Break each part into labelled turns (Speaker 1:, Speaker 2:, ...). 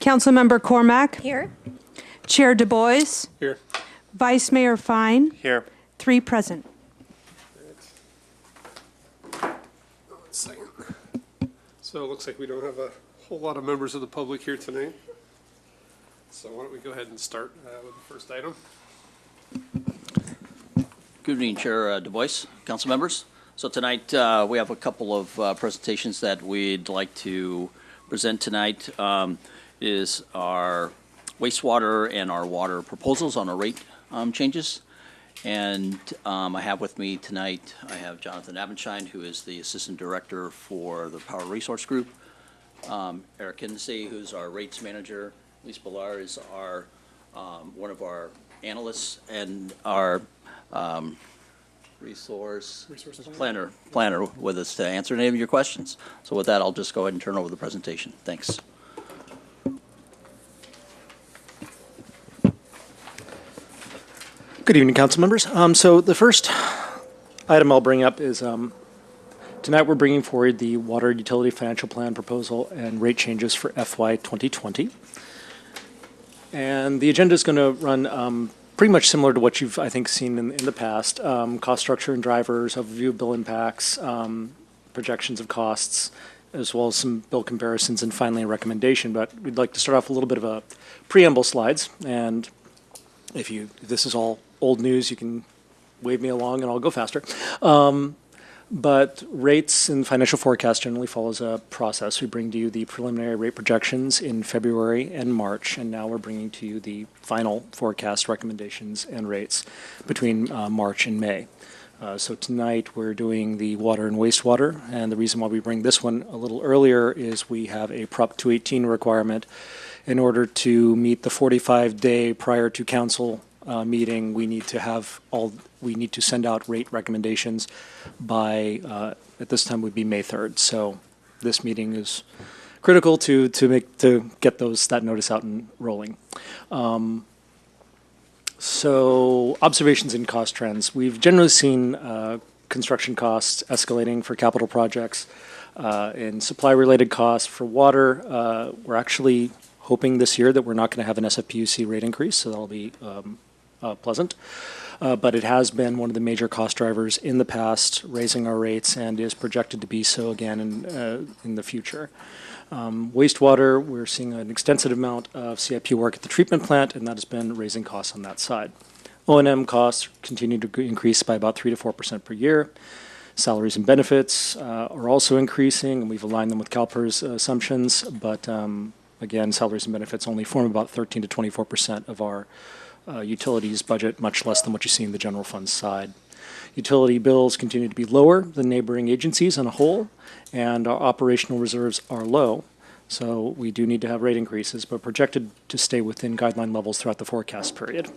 Speaker 1: Councilmember Cormack.
Speaker 2: Here.
Speaker 1: Chair Du Bois.
Speaker 3: Here.
Speaker 1: Vice Mayor Fine.
Speaker 3: Here.
Speaker 1: 3 present.
Speaker 3: So it looks like we don't have a whole lot of members of the public here tonight. So why don't we go ahead and start with the first item.
Speaker 4: Good evening, Chair Du Bois, council members. So tonight we have a couple of presentations that we'd like to present tonight. Is our wastewater and our water proposals on our rate changes. And I have with me tonight, I have Jonathan Abenshine, who is the Assistant Director for the Power Resource Group. Eric Kinsey, who's our Rates Manager. Lisa Ballar is our one of our analysts and our resource planner with us to answer any of your questions. So with that, I'll just go ahead and turn over the presentation. Thanks.
Speaker 5: Good evening, council members. So the first item I'll bring up is tonight we're bringing forward the Water Utility Financial Plan proposal and rate changes for FY 2020. And the agenda is going to run pretty much similar to what you've, I think, seen in the past. Cost structure and drivers, overview of bill impacts, projections of costs, as well as some bill comparisons, and finally a recommendation. But we'd like to start off with a little bit of a preamble slides. And if this is all old news, you can wave me along and I'll go faster. But rates and financial forecast generally follows a process. We bring to you the preliminary rate projections in February and March, and now we're bringing to you the final forecast recommendations and rates between March and May. So tonight we're doing the water and wastewater, and the reason why we bring this one a little earlier is we have a Prop 218 requirement. In order to meet the 45-day prior to council meeting, we need to send out rate recommendations by at this time would be May 3rd. So this meeting is critical to get that notice out and rolling. So observations and cost trends. We've generally seen construction costs escalating for capital projects and supply-related costs for water. We're actually hoping this year that we're not going to have an SFPUC rate increase, so that'll be pleasant. But it has been one of the major cost drivers in the past, raising our rates, and is projected to be so again in the future. Wastewater, we're seeing an extensive amount of CIP work at the treatment plant, and that has been raising costs on that side. O&M costs continue to increase by about 3 to 4% per year. Salaries and benefits are also increasing, and we've aligned them with CalPERS assumptions, but again, salaries and benefits only form about 13 to 24% of our utilities budget, much less than what you see in the general fund side. Utility bills continue to be lower than neighboring agencies on a whole, and our operational reserves are low. So we do need to have rate increases, but projected to stay within guideline levels throughout the forecast period.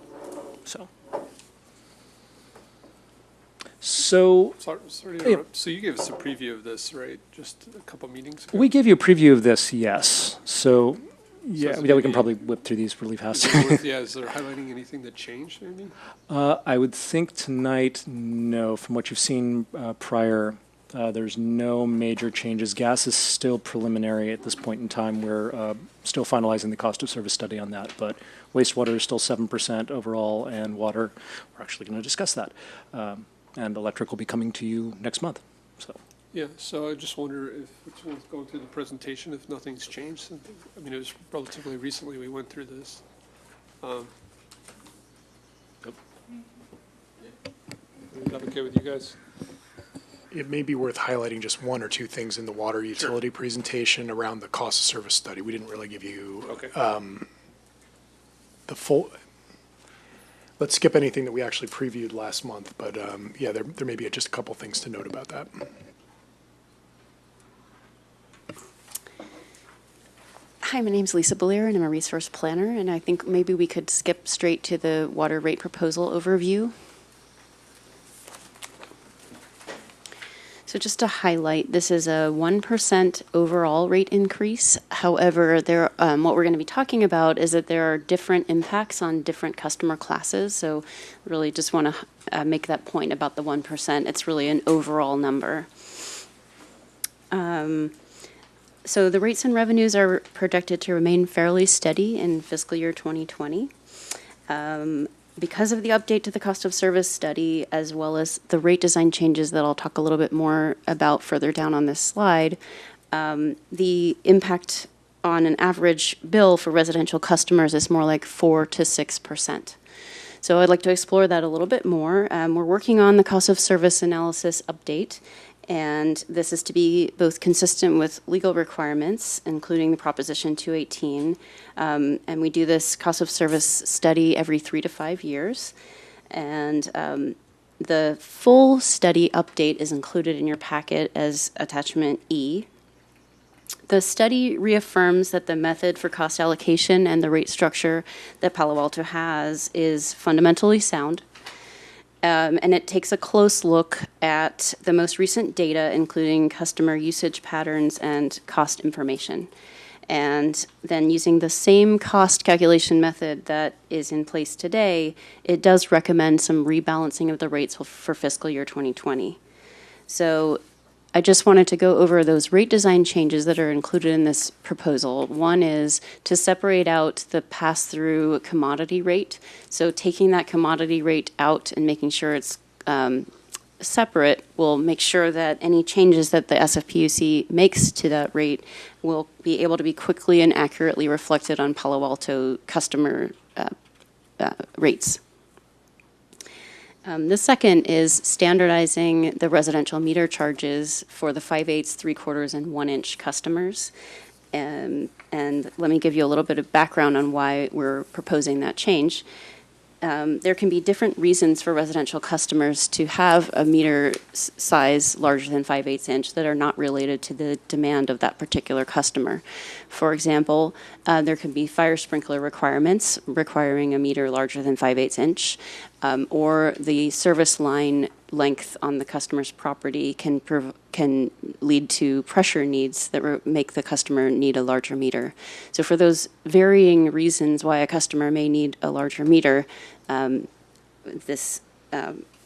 Speaker 5: So
Speaker 3: Sorry to interrupt. So you gave us a preview of this, right? Just a couple meetings ago?
Speaker 5: we gave you a preview of this, yes. So yeah, we can probably whip through these really fast.
Speaker 3: Is there highlighting anything that changed, maybe?
Speaker 5: I would think tonight, no. From what you've seen prior, there's no major changes. Gas is still preliminary at this point in time. We're still finalizing the cost of service study on that, but wastewater is still 7% overall, and water, we're actually going to discuss that. And electric will be coming to you next month. So.
Speaker 3: Yeah, so I just wonder if it's worth going through the presentation if nothing's changed. I mean, it was relatively recently we went through this. Is that okay with you guys?
Speaker 6: It may be worth highlighting just one or two things in the water utility presentation around the cost of service study. We didn't really give you the full. Let's skip anything that we actually previewed last month, but yeah, there may be just a couple things to note about that.
Speaker 2: Hi, my name's Lisa Ballier, and I'm a resource planner, and I think maybe we could skip straight to the water rate proposal overview. So just to highlight, this is a 1% overall rate increase. However, what we're going to be talking about is that there are different impacts on different customer classes. So really just want to make that point about the 1%. It's really an overall number. So the rates and revenues are projected to remain fairly steady in fiscal year 2020. Because of the update to the cost of service study, as well as the rate design changes that I'll talk a little bit more about further down on this slide, the impact on an average bill for residential customers is more like 4 to 6%. So I'd like to explore that a little bit more. We're working on the cost of service analysis update, and this is to be both consistent with legal requirements, including the Proposition 218. And we do this cost of service study every 3 to 5 years. And the full study update is included in your packet as attachment E. The study reaffirms that the method for cost allocation and the rate structure that Palo Alto has is fundamentally sound. And it takes a close look at the most recent data, including customer usage patterns and cost information. And then using the same cost calculation method that is in place today, it does recommend some rebalancing of the rates for fiscal year 2020. So I just wanted to go over those rate design changes that are included in this proposal. One is to separate out the pass-through commodity rate. So taking that commodity rate out and making sure it's separate will make sure that any changes that the SFPUC makes to that rate will be able to be quickly and accurately reflected on Palo Alto customer rates. The second is standardizing the residential meter charges for the 5/8, 3/4, and 1-inch customers. And let me give you a little bit of background on why we're proposing that change. There can be different reasons for residential customers to have a meter size larger than 5/8 inch that are not related to the demand of that particular customer. For example, there can be fire sprinkler requirements requiring a meter larger than 5/8 inch, or the service line length on the customer's property can lead to pressure needs that make the customer need a larger meter. So for those varying reasons why a customer may need a larger meter, this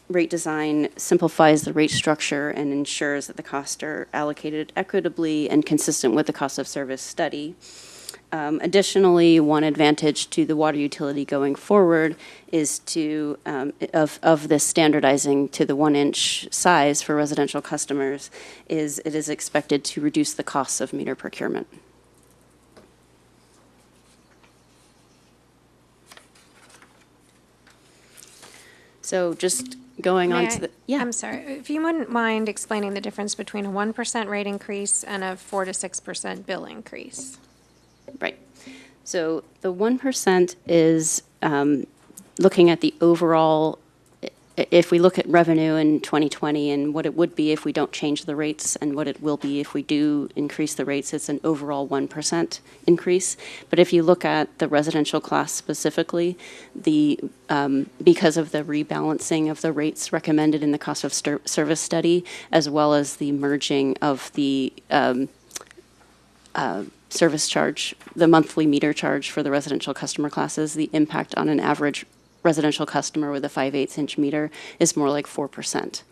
Speaker 2: rate design simplifies the rate structure and ensures that the costs are allocated equitably and consistent with the cost of service study. Additionally, one advantage to the water utility going forward is to, of this standardizing to the 1-inch size for residential customers, is it is expected to reduce the costs of meter procurement. So just going on to the, yeah.
Speaker 7: I'm sorry, if you wouldn't mind explaining the difference between a 1% rate increase and a 4 to 6% bill increase.
Speaker 2: Right. So the 1% is looking at the overall, if we look at revenue in 2020 and what it would be if we don't change the rates and what it will be if we do increase the rates, it's an overall 1% increase. But if you look at the residential class specifically, because of the rebalancing of the rates recommended in the cost of service study, as well as the merging of the service charge, the monthly meter charge for the residential customer classes, the impact on an average residential customer with a 5/8 inch meter is more like 4%.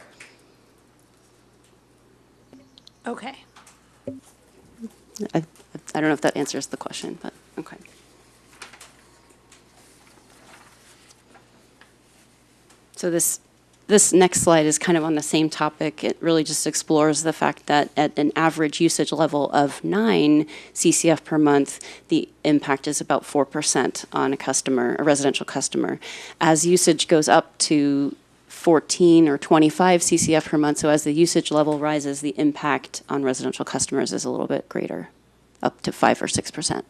Speaker 7: Okay.
Speaker 2: I don't know if that answers the question, but okay. So this next slide is kind of on the same topic. It really just explores the fact that at an average usage level of 9 CCF per month, the impact is about 4% on a residential customer. As usage goes up to 14 or 25 CCF per month, so as the usage level rises, the impact on residential customers is a little bit greater, up to 5 or 6%.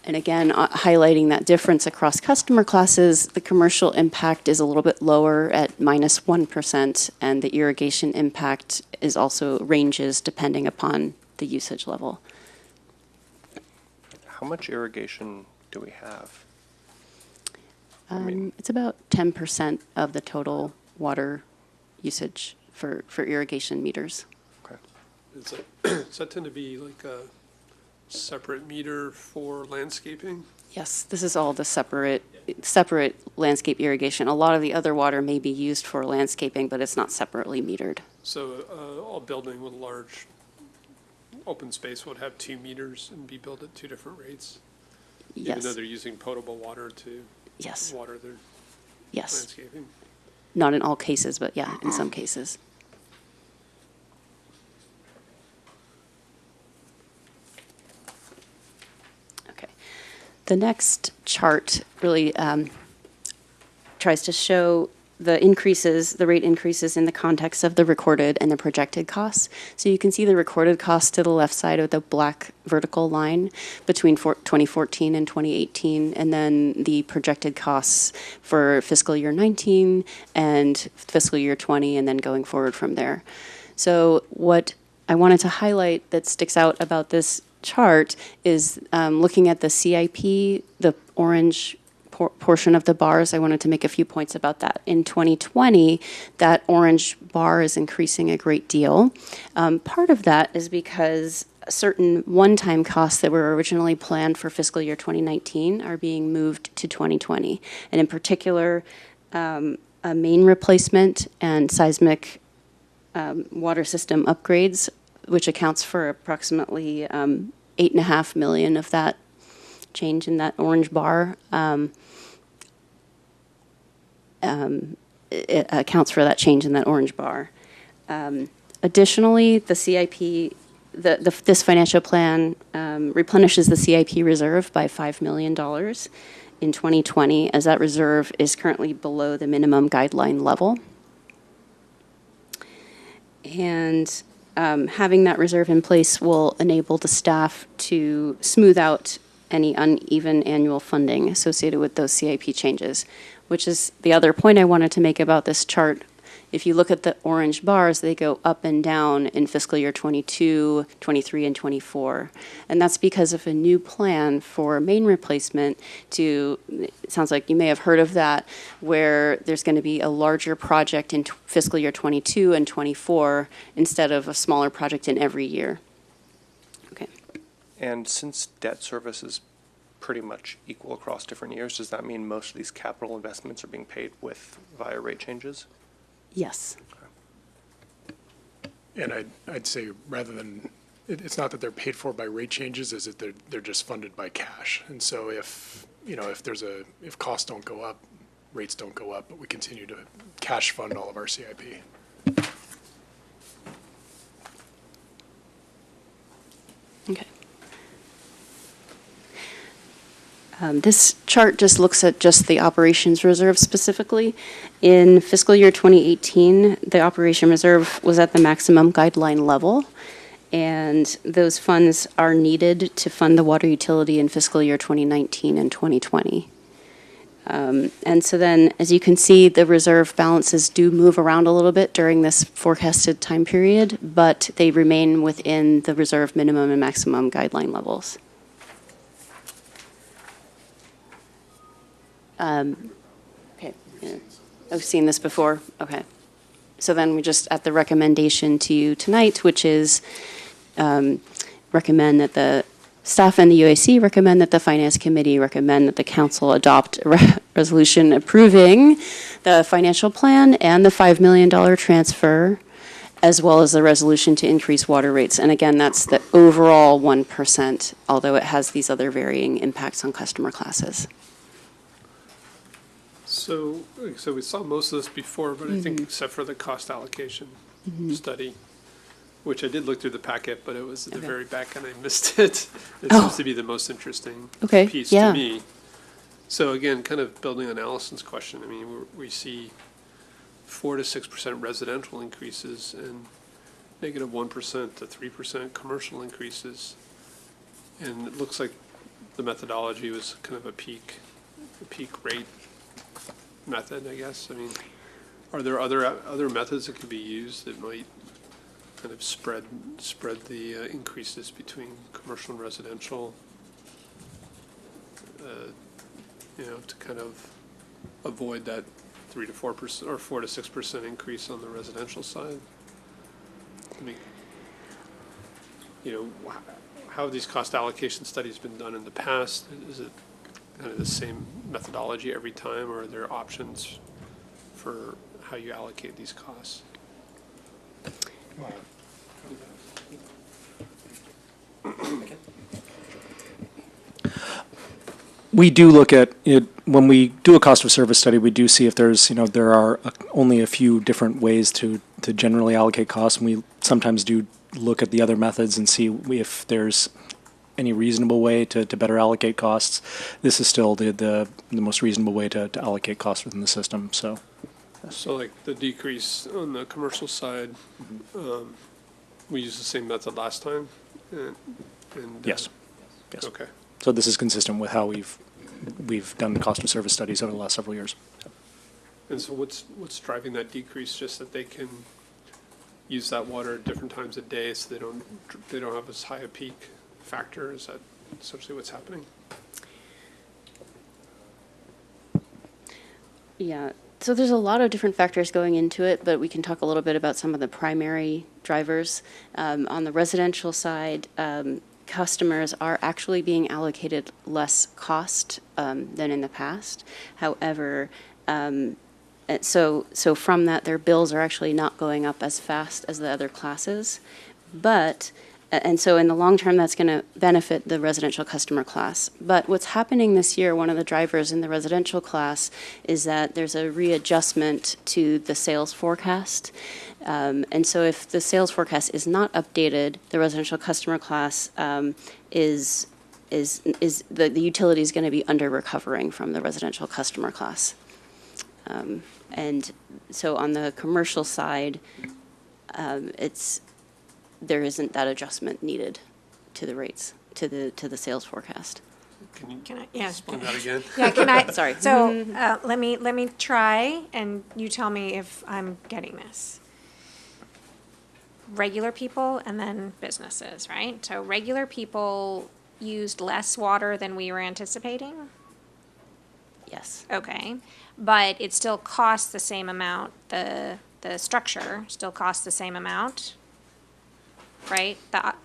Speaker 2: And again, highlighting that difference across customer classes, the commercial impact is a little bit lower at -1%, and the irrigation impact is also ranges depending upon the usage level.
Speaker 8: How much irrigation do we have?
Speaker 2: It's about 10% of the total water usage for irrigation meters.
Speaker 8: Okay.
Speaker 3: Does that tend to be like a separate meter for landscaping?
Speaker 2: Yes, this is all the separate landscape irrigation. A lot of the other water may be used for landscaping, but it's not separately metered.
Speaker 3: So all building with large open space would have 2 meters and be built at 2 different rates? Even though
Speaker 2: Yes,
Speaker 3: they're using potable water to
Speaker 2: yes,
Speaker 3: water their
Speaker 2: yes.
Speaker 3: landscaping?
Speaker 2: Not in all cases, but yeah, in some cases. Okay. The next chart really tries to show the increases, the rate increases in the context of the recorded and the projected costs. So you can see the recorded costs to the left side of the black vertical line between 2014 and 2018, and then the projected costs for fiscal year 19 and fiscal year 20, and then going forward from there. So what I wanted to highlight that sticks out about this chart is looking at the CIP, the orange portion of the bars. I wanted to make a few points about that. In 2020, that orange bar is increasing a great deal. Part of that is because certain one-time costs that were originally planned for fiscal year 2019 are being moved to 2020. And in particular, a main replacement and seismic water system upgrades, which accounts for approximately 8.5 million of that change in that orange bar. It accounts for that change in that orange bar. Additionally, the CIP, this financial plan replenishes the CIP reserve by $5 million in 2020, as that reserve is currently below the minimum guideline level. And having that reserve in place will enable the staff to smooth out any uneven annual funding associated with those CIP changes, which is the other point I wanted to make about this chart. If you look at the orange bars, they go up and down in fiscal year 22, 23, and 24. And that's because of a new plan for main replacement it sounds like you may have heard of that, where there's going to be a larger project in fiscal year 22 and 24 instead of a smaller project in every year. Okay.
Speaker 8: And since debt service is pretty much equal across different years, does that mean most of these capital investments are being paid via rate changes?
Speaker 2: Yes.
Speaker 6: And I'd say rather than, it's not that they're paid for by rate changes, is that they're just funded by cash. And so if costs don't go up, rates don't go up, but we continue to cash fund all of our CIP.
Speaker 2: Okay. This chart just looks at just the operations reserve specifically. In fiscal year 2018, the operation reserve was at the maximum guideline level, and those funds are needed to fund the water utility in fiscal year 2019 and 2020. And so then, as you can see, the reserve balances do move around a little bit during this forecasted time period, but they remain within the reserve minimum and maximum guideline levels. Okay, yeah. I've seen this before. Okay. So then we just at the recommendation to you tonight, which is recommend that the staff and the UAC recommend that the Finance Committee recommend that the Council adopt a resolution approving the financial plan and the $5 million transfer, as well as the resolution to increase water rates. And again, that's the overall 1%, although it has these other varying impacts on customer classes.
Speaker 3: So we saw most of this before, but I think except for the cost allocation study, which I did look through the packet, but it was at the very back and I missed it. It seems to be the most interesting piece to me. So again, kind of building on Allison's question, I mean, we see 4 to 6% residential increases and negative 1% to 3% commercial increases. And it looks like the methodology was kind of a peak rate method, I guess. I mean, are there other methods that could be used that might kind of spread the increases between commercial and residential, to kind of avoid that 3 to 4% or 4 to 6% increase on the residential side? I mean, how have these cost allocation studies been done in the past? Is it kind of the same methodology every time, or are there options for how you allocate these costs?
Speaker 5: We do look at it, when we do a cost of service study, we do see if there's, there are only a few different ways to generally allocate costs. And we sometimes do look at the other methods and see if there's any reasonable way to better allocate costs. This is still the most reasonable way to allocate costs within the system, so.
Speaker 3: So like the decrease on the commercial side, we used the same method last time? And
Speaker 5: Yes. Yes.
Speaker 3: Okay.
Speaker 5: So this is consistent with how we've done cost of service studies over the last several years.
Speaker 3: And so what's driving that decrease? Just that they can use that water at different times of day, so they don't have as high a peak factor? Is that essentially what's happening?
Speaker 2: Yeah, so there's a lot of different factors going into it, but we can talk a little bit about some of the primary drivers. On the residential side, customers are actually being allocated less cost than in the past. However, so from that, their bills are actually not going up as fast as the other classes. But, and so in the long term, that's going to benefit the residential customer class. But what's happening this year, one of the drivers in the residential class is that there's a readjustment to the sales forecast. And so if the sales forecast is not updated, the residential customer class is the utility is going to be under recovering from the residential customer class. And so on the commercial side, there isn't that adjustment needed to the rates, to the sales forecast.
Speaker 7: Can I, yeah.
Speaker 3: Explain that again?
Speaker 7: Yeah, can I?
Speaker 2: Sorry.
Speaker 7: So, let me try, and you tell me if I'm getting this. Regular people and then businesses, right? So regular people used less water than we were anticipating?
Speaker 2: Yes.
Speaker 7: Okay, but it still costs the same amount, the structure still costs the same amount, right?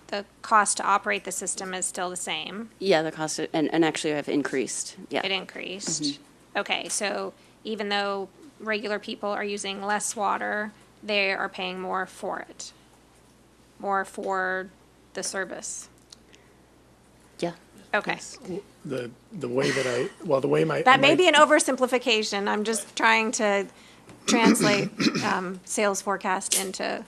Speaker 7: The cost to operate the system is still the same.
Speaker 2: Yeah, the cost, and actually have increased, yeah.
Speaker 7: It increased. Okay, so even though regular people are using less water, they are paying more for it, more for the service.
Speaker 2: Yeah.
Speaker 7: Okay.
Speaker 6: The way that the way my.
Speaker 7: That may be an oversimplification. I'm just trying to translate sales forecast into,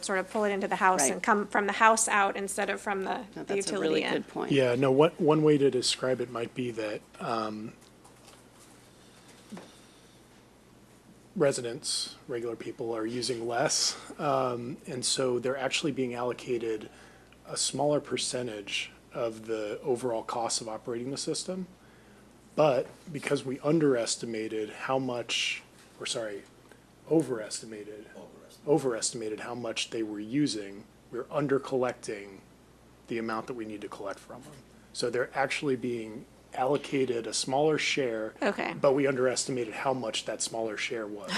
Speaker 7: sort of pull it into the house
Speaker 2: Right.
Speaker 7: and come from the house out instead of from the
Speaker 2: No,
Speaker 7: the
Speaker 2: that's a
Speaker 7: utility
Speaker 2: really
Speaker 7: in.
Speaker 2: good point.
Speaker 6: Yeah, no, one way to describe it might be that residents, regular people, are using less, and so they're actually being allocated a smaller percentage of the overall cost of operating the system. But because we overestimated how much how much they were using, we're under collecting the amount that we need to collect from them. So they're actually being allocated a smaller share.
Speaker 7: Okay.
Speaker 6: But we underestimated how much that smaller share was.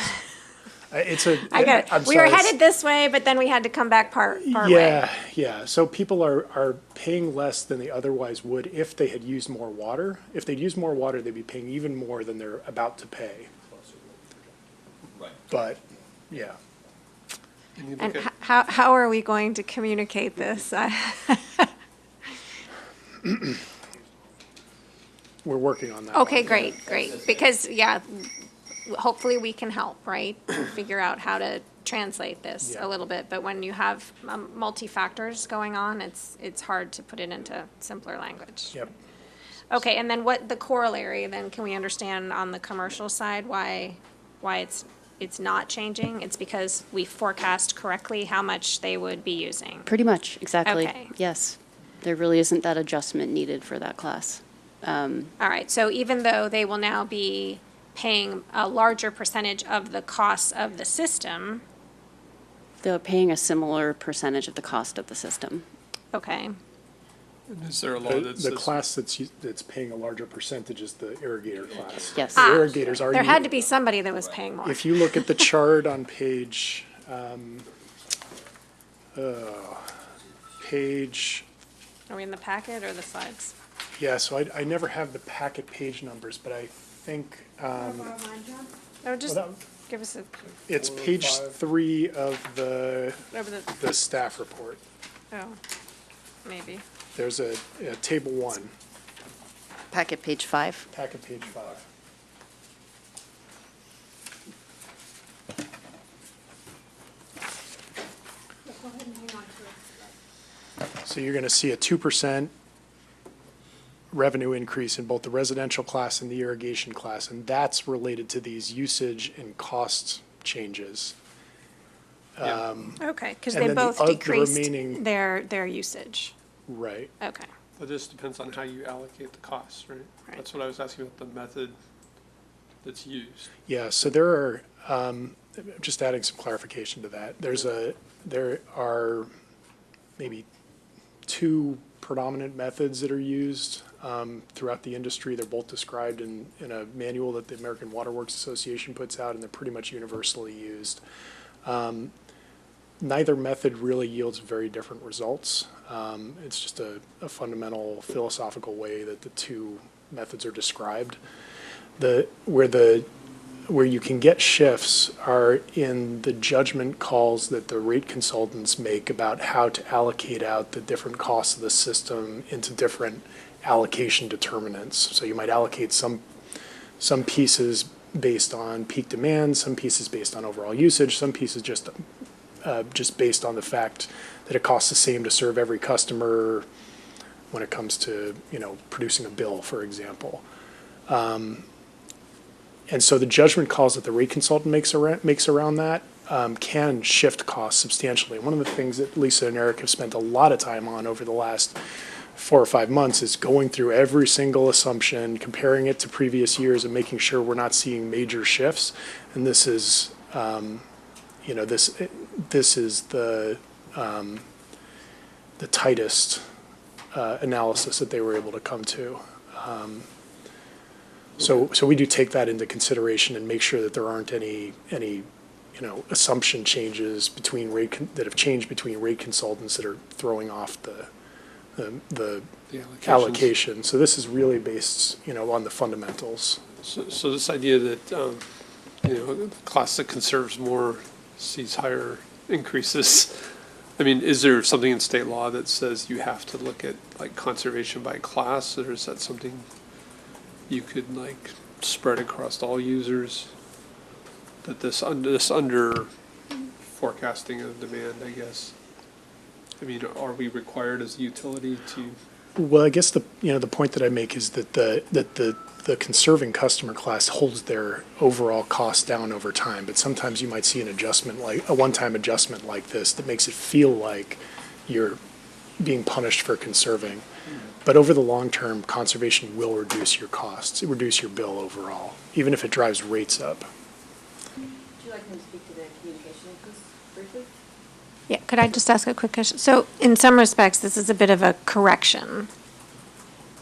Speaker 7: I get it. We were headed this way, but then we had to come back part way.
Speaker 6: Yeah. So people are paying less than they otherwise would if they had used more water. If they'd used more water, they'd be paying even more than they're about to pay.
Speaker 4: Right.
Speaker 6: But, yeah.
Speaker 7: And how are we going to communicate this?
Speaker 6: We're working on that.
Speaker 7: Okay, great. Because, hopefully we can help, right? Figure out how to translate this
Speaker 6: Yeah.
Speaker 7: a little bit. But when you have multi-factors going on, it's hard to put it into simpler language.
Speaker 6: Yep.
Speaker 7: Okay, and then what the corollary, then can we understand on the commercial side why it's not changing? It's because we forecast correctly how much they would be using.
Speaker 2: Pretty much, exactly.
Speaker 7: Okay.
Speaker 2: Yes. There really isn't that adjustment needed for that class.
Speaker 7: All right, so even though they will now be paying a larger percentage of the costs of the system,
Speaker 2: They're paying a similar percentage of the cost of the system.
Speaker 7: okay,
Speaker 3: And is there a law that
Speaker 6: The
Speaker 3: says?
Speaker 6: class that's paying a larger percentage is the irrigator class.
Speaker 2: Yes.
Speaker 6: The irrigators are.
Speaker 7: there had to be somebody that was paying more.
Speaker 6: If you look at the chart on page,
Speaker 7: Are we in the packet or the slides?
Speaker 6: Yeah, so I never have the packet page numbers, but I think,
Speaker 7: No, just
Speaker 6: that-
Speaker 7: give us a,
Speaker 6: it's page 3 of
Speaker 7: over
Speaker 6: the staff report.
Speaker 7: oh, maybe.
Speaker 6: There's a table 1,
Speaker 2: Packet page 5.
Speaker 6: packet page 5. So you're going to see a 2% revenue increase in both the residential class and the irrigation class, and that's related to these usage and cost changes.
Speaker 7: Okay, because
Speaker 6: And
Speaker 7: they
Speaker 6: then
Speaker 7: both
Speaker 6: the
Speaker 7: decreased
Speaker 6: remaining-
Speaker 7: their usage.
Speaker 6: Right.
Speaker 7: Okay.
Speaker 3: It just depends on how you allocate the costs, right?
Speaker 7: Right.
Speaker 3: That's what I was asking about, the method that's used.
Speaker 6: Yeah, so there are, just adding some clarification to that, there are maybe 2 predominant methods that are used throughout the industry. They're both described in a manual that the American Water Works Association puts out, and they're pretty much universally used. Neither method really yields very different results. It's just a fundamental philosophical way that the 2 methods are described. Where you can get shifts are in the judgment calls that the rate consultants make about how to allocate out the different costs of the system into different allocation determinants. So you might allocate some pieces based on peak demand, some pieces based on overall usage, some pieces just based on the fact that it costs the same to serve every customer when it comes to, producing a bill, for example. And so the judgment calls that the rate consultant makes around that can shift costs substantially. One of the things that Lisa and Eric have spent a lot of time on over the last 4 or 5 months is going through every single assumption, comparing it to previous years, and making sure we're not seeing major shifts. And this is, this is the tightest analysis that they were able to come to. So we do take that into consideration and make sure that there aren't any assumption changes that have changed between rate consultants that are throwing off the
Speaker 3: allocations.
Speaker 6: allocation. So this is really based, on the fundamentals.
Speaker 3: So this idea that, a class that conserves more sees higher increases. I mean, is there something in state law that says you have to look at like conservation by class, or is that something you could like spread across all users? That this under forecasting of demand, I guess. I mean, are we required as a utility to?
Speaker 6: Well, I guess the point that I make is that the conserving customer class holds their overall cost down over time, but sometimes you might see an adjustment, like a one-time adjustment like this, that makes it feel like you're being punished for conserving. But over the long term, conservation will reduce your costs, reduce your bill overall, even if it drives rates up.
Speaker 9: Would you like me to speak to the communication piece briefly?
Speaker 7: Yeah, could I just ask a quick question? So in some respects, this is a bit of a correction,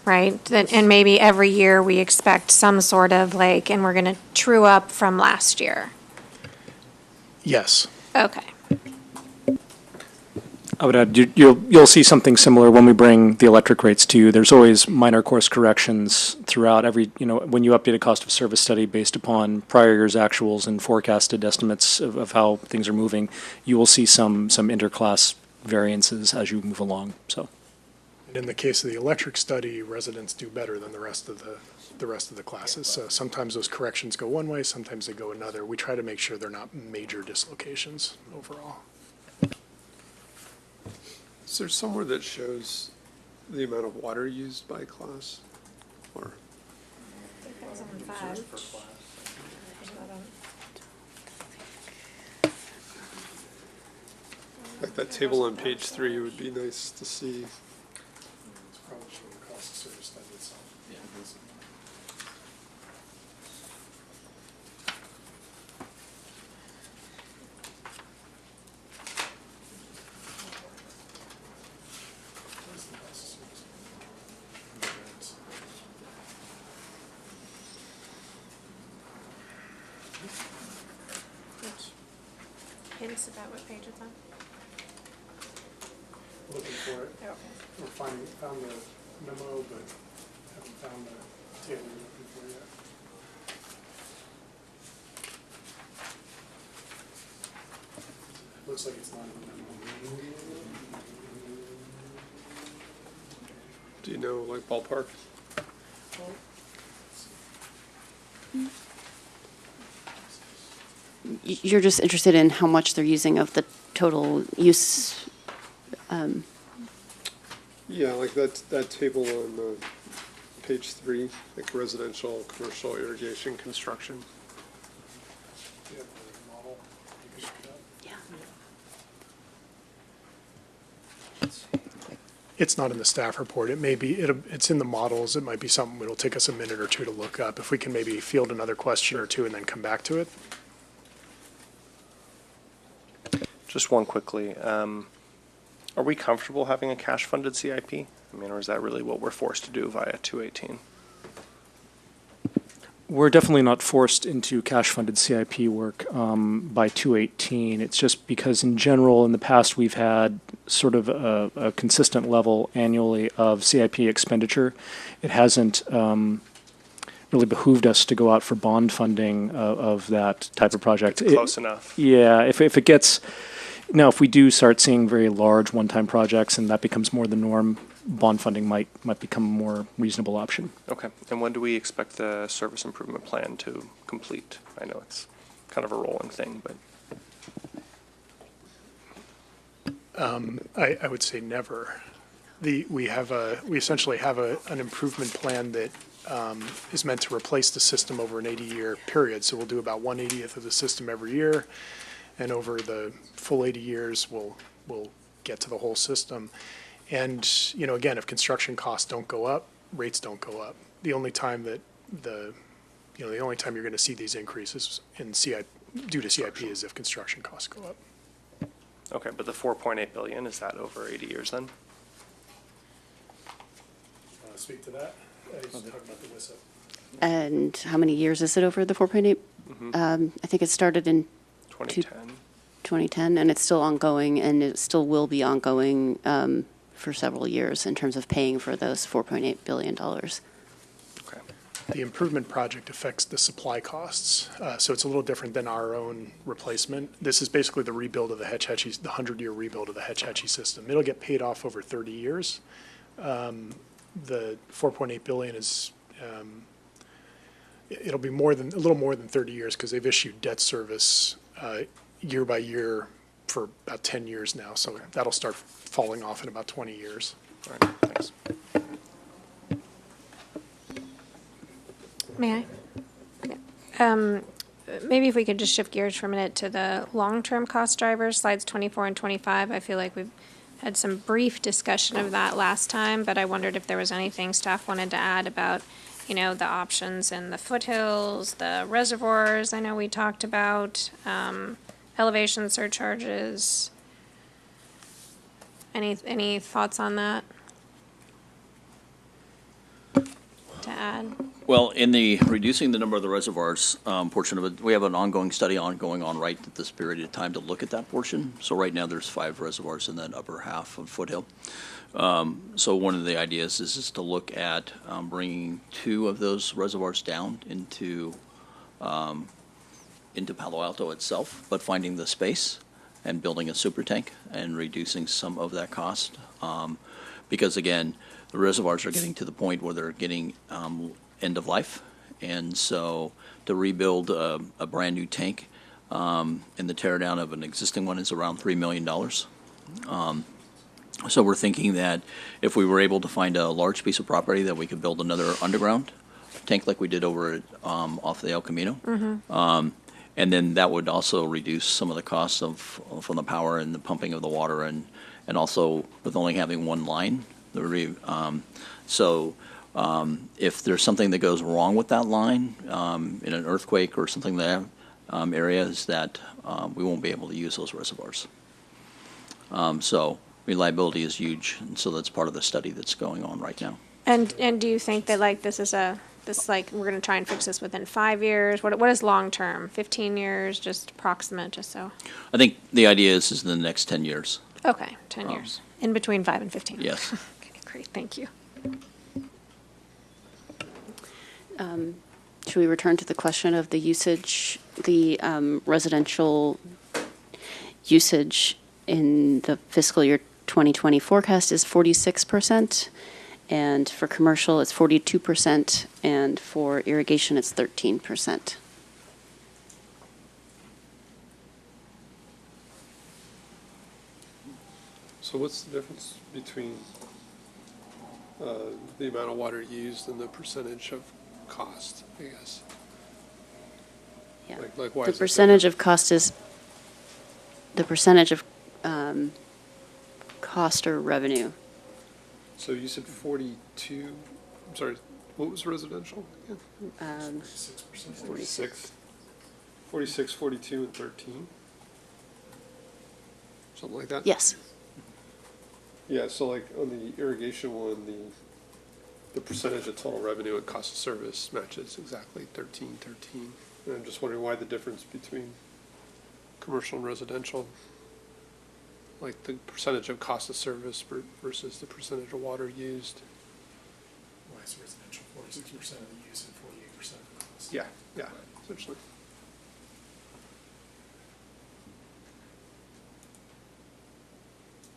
Speaker 7: right? And maybe every year we expect some sort of and we're going to true up from last year.
Speaker 6: Yes.
Speaker 7: Okay.
Speaker 5: I would add, you'll see something similar when we bring the electric rates to you. There's always minor course corrections throughout every, when you update a cost of service study based upon prior year's actuals and forecasted estimates of how things are moving, you will see some interclass variances as you move along, so.
Speaker 6: And in the case of the electric study, residents do better than the rest of the classes. So sometimes those corrections go one way, sometimes they go another. We try to make sure they're not major dislocations overall.
Speaker 3: Is there somewhere that shows the amount of water used by class? Or like that table on page 3 would be nice to see.
Speaker 6: It's probably showing the cost of service study itself.
Speaker 7: Hints about what page it's on?
Speaker 6: Looking for it. Or found the memo, but found the table you're looking for yet. Looks like it's not in the memo.
Speaker 3: Do you know, like ballpark?
Speaker 2: You're just interested in how much they're using of the total use.
Speaker 3: Yeah, like that table on page 3, like residential, commercial, irrigation, construction.
Speaker 6: Yeah, the model. You can look it up.
Speaker 2: Yeah.
Speaker 6: It's not in the staff report. It may be, it's in the models. It might be something it'll take us a minute or two to look up. If we can maybe field another question or two and then come back to it.
Speaker 8: Just one quickly. Are we comfortable having a cash-funded CIP? I mean, or is that really what we're forced to do via 218?
Speaker 5: We're definitely not forced into cash-funded CIP work by 218. It's just because in general, in the past, we've had sort of a consistent level annually of CIP expenditure. It hasn't really behooved us to go out for bond funding of that type of project.
Speaker 8: Close enough.
Speaker 5: Yeah, if it gets, now if we do start seeing very large one-time projects and that becomes more the norm, bond funding might become a more reasonable option.
Speaker 8: Okay. And when do we expect the service improvement plan to complete? I know it's kind of a rolling thing, but
Speaker 6: I would say never. We essentially have an improvement plan that is meant to replace the system over an 80-year period. So we'll do about 1/80th of the system every year, and over the full 80 years, we'll get to the whole system. And, you know, again, if construction costs don't go up, rates don't go up. The only time that the only time you're going to see these increases in CIP due to CIP is if construction costs go up.
Speaker 8: okay. But the 4.8 billion, is that over 80 years then?
Speaker 6: Speak to that. He's talking about the WISA.
Speaker 2: And how many years is it over the 4.8? I think it started in
Speaker 8: 2010.
Speaker 2: 2010, and it's still ongoing, and it still will be ongoing for several years in terms of paying for those $4.8 billion.
Speaker 8: Okay.
Speaker 6: The improvement project affects the supply costs, so it's a little different than our own replacement. This is basically the rebuild of the Hetch Hetchy, the 100-year rebuild of the Hetch Hetchy system. It'll get paid off over 30 years. The 4.8 billion is, it'll be a little more than 30 years because they've issued debt service year by year for about 10 years now. So that'll start falling off in about 20 years.
Speaker 8: All right. Thanks.
Speaker 7: May I? Maybe if we could just shift gears for a minute to the long-term cost drivers, slides 24 and 25. I feel like we've had some brief discussion of that last time, but I wondered if there was anything staff wanted to add about, you know, the options in the foothills, the reservoirs I know we talked about, elevation surcharges. Any thoughts on that to add?
Speaker 4: Well, in the reducing the number of the reservoirs portion of it, we have an ongoing study going on right at this period of time to look at that portion. So right now, there's 5 reservoirs in that upper half of Foothill. So one of the ideas is to look at bringing 2 of those reservoirs down into Palo Alto itself, but finding the space and building a super tank and reducing some of that cost. Because again, the reservoirs are getting to the point where they're getting end of life. And so to rebuild a brand new tank and the tear down of an existing one is around $3 million. So we're thinking that if we were able to find a large piece of property that we could build another underground tank like we did over at, off the El Camino. And then that would also reduce some of the costs from the power and the pumping of the water and also with only having one line. If there's something that goes wrong with that line in an earthquake or something that areas that we won't be able to use those reservoirs. So reliability is huge, and so that's part of the study that's going on right now.
Speaker 7: And do you think that like this is we're gonna try and fix this within 5 years? What is long term? 15 years, just approximate, just so.
Speaker 4: I think the idea is in the next 10 years.
Speaker 7: Okay, 10 years. In between 5 and 15.
Speaker 4: Yes.
Speaker 7: Okay, great, thank you.
Speaker 2: Should we return to the question of the usage, the residential usage in the fiscal year 2020 forecast is 46%, and for commercial it's 42%, and for irrigation it's 13%.
Speaker 3: So what's the difference between the amount of water used and the percentage of cost, I guess?
Speaker 2: Yeah.
Speaker 3: Like why
Speaker 2: The
Speaker 3: is it
Speaker 2: percentage
Speaker 3: different?
Speaker 2: of cost is the percentage of cost or revenue.
Speaker 3: So you said 42, I'm sorry, what was residential again? 46, 46, 42, and 13? Something like that?
Speaker 2: Yes.
Speaker 3: Yeah, so like on the irrigation one, the percentage of total revenue and cost of service matches exactly 13, 13. And I'm just wondering why the difference between commercial and residential, like the percentage of cost of service versus the percentage of water used.
Speaker 6: Why is residential 46% of the use and 48% of the cost?
Speaker 3: Yeah, yeah, essentially.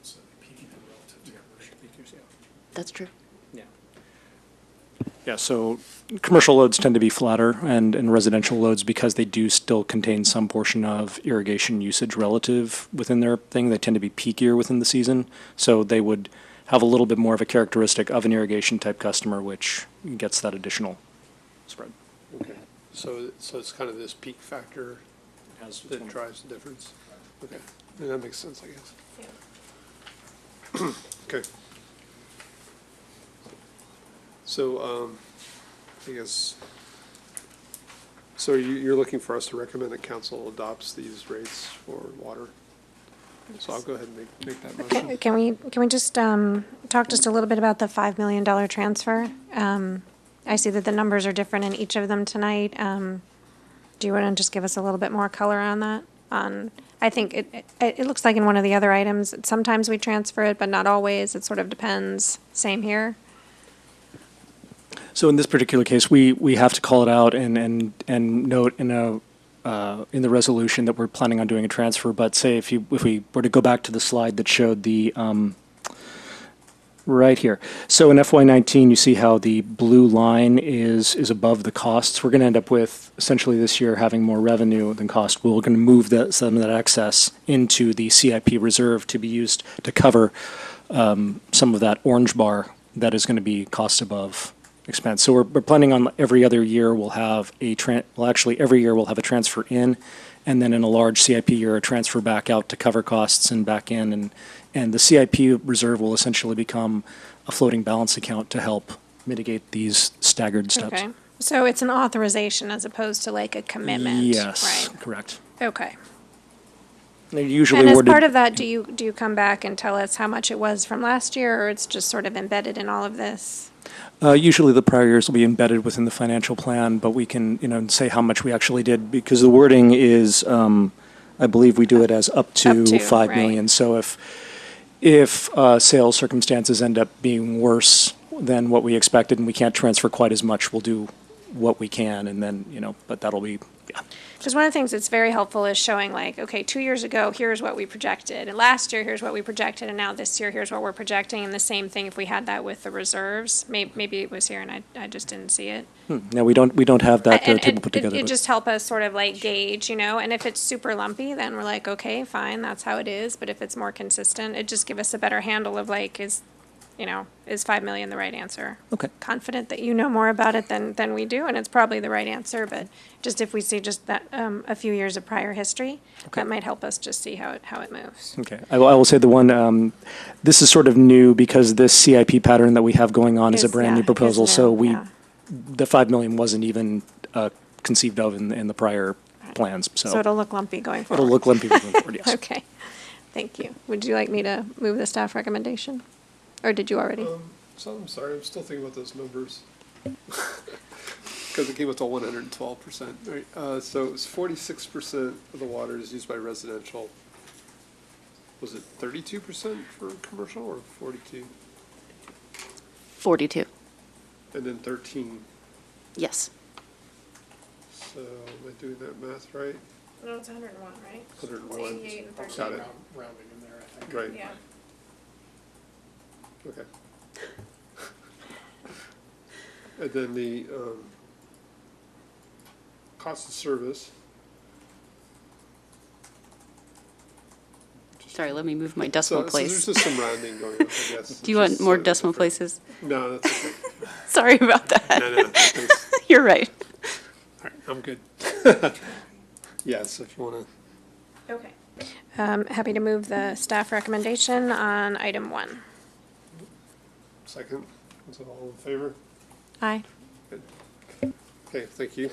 Speaker 6: So peaking and relative to commercial.
Speaker 2: That's true.
Speaker 5: Yeah, so commercial loads tend to be flatter, and residential loads, because they do still contain some portion of irrigation usage relative within their thing, they tend to be peakier within the season. So they would have a little bit more of a characteristic of an irrigation type customer, which gets that additional spread.
Speaker 3: Okay, so it's kind of this peak factor that drives the difference. Okay, and that makes sense, I guess. Okay. So, I guess, so you're looking for us to recommend that council adopts these rates for water? So I'll go ahead and make that motion.
Speaker 7: Can we just talk just a little bit about the $5 million transfer? I see that the numbers are different in each of them tonight. Do you want to just give us a little bit more color on that? I think it looks like in one of the other items, sometimes we transfer it, but not always. It sort of depends. Same here.
Speaker 5: So in this particular case, we have to call it out and note in the resolution that we're planning on doing a transfer. But say if we were to go back to the slide that showed the right here. So in FY19, you see how the blue line is above the costs. We're going to end up with essentially this year having more revenue than cost. We're going to move some of that excess into the CIP reserve to be used to cover some of that orange bar that is going to be cost above expense. So we're planning on every other year we'll have every year we'll have a transfer in, and then in a large CIP year a transfer back out to cover costs and back in, and the CIP reserve will essentially become a floating balance account to help mitigate these staggered steps.
Speaker 7: Okay. So it's an authorization as opposed to like a commitment.
Speaker 5: Yes,
Speaker 7: Right.
Speaker 5: correct.
Speaker 7: Okay.
Speaker 5: They're usually
Speaker 7: And as
Speaker 5: awarded-
Speaker 7: part of that, do you come back and tell us how much it was from last year, or it's just sort of embedded in all of this?
Speaker 5: Usually the prior years will be embedded within the financial plan, but we can, say how much we actually did, because the wording is, I believe we do it as up to
Speaker 7: Up to,
Speaker 5: 5
Speaker 7: right.
Speaker 5: million. So if sales circumstances end up being worse than what we expected and we can't transfer quite as much, we'll do what we can, and then, but that'll be, yeah.
Speaker 7: Because one of the things that's very helpful is showing like, okay, 2 years ago, here's what we projected, and last year, here's what we projected, and now this year, here's what we're projecting, and the same thing if we had that with the reserves. Maybe it was here and I just didn't see it.
Speaker 5: No, we don't have that
Speaker 7: And
Speaker 5: table put together.
Speaker 7: it
Speaker 5: but-
Speaker 7: just help us sort of like gauge, and if it's super lumpy, then we're like, okay, fine, that's how it is, but if it's more consistent, it just give us a better handle of like, is 5 million the right answer?
Speaker 5: Okay.
Speaker 7: Confident that you know more about it than we do, and it's probably the right answer, but just if we see just that, a few years of prior history,
Speaker 5: Okay.
Speaker 7: that might help us just see how it moves.
Speaker 5: Okay, I will say the one, this is sort of new because this CIP pattern that we have going on is a
Speaker 7: Is-
Speaker 5: brand new
Speaker 7: yeah,
Speaker 5: proposal.
Speaker 7: is
Speaker 5: So
Speaker 7: new, yeah.
Speaker 5: the 5 million wasn't even conceived of in the prior plans,
Speaker 7: So
Speaker 5: so
Speaker 7: it'll look lumpy going forward.
Speaker 5: it'll look lumpy moving forward, yes.
Speaker 7: Okay, thank you. Would you like me to move the staff recommendation? Or did you already?
Speaker 3: So I'm sorry, I'm still thinking about those numbers. Because it came up to 112%, right? So it was 46% of the water is used by residential. Was it 32% for commercial or 42?
Speaker 2: 42.
Speaker 3: And then 13
Speaker 2: Yes.
Speaker 3: So am I doing that math right?
Speaker 7: No, it's 101, right?
Speaker 3: 101.
Speaker 7: 88 and 13.
Speaker 3: Got it.
Speaker 6: Rounding in there, I think.
Speaker 3: Right.
Speaker 7: Yeah.
Speaker 3: Okay. And then the cost of service.
Speaker 2: Sorry, let me move my decimal
Speaker 3: So
Speaker 2: place.
Speaker 3: there's just some rounding going on, I guess.
Speaker 2: Do you want
Speaker 3: Just
Speaker 2: more
Speaker 3: slightly
Speaker 2: decimal
Speaker 3: different.
Speaker 2: places?
Speaker 3: No, that's okay.
Speaker 2: Sorry about that.
Speaker 3: No, thanks.
Speaker 2: You're right.
Speaker 3: All right, I'm good. Yes, if you want to.
Speaker 7: Okay. Happy to move the staff recommendation on item 1.
Speaker 3: Second, is it all in favor?
Speaker 7: Aye.
Speaker 3: Good. Okay, thank you.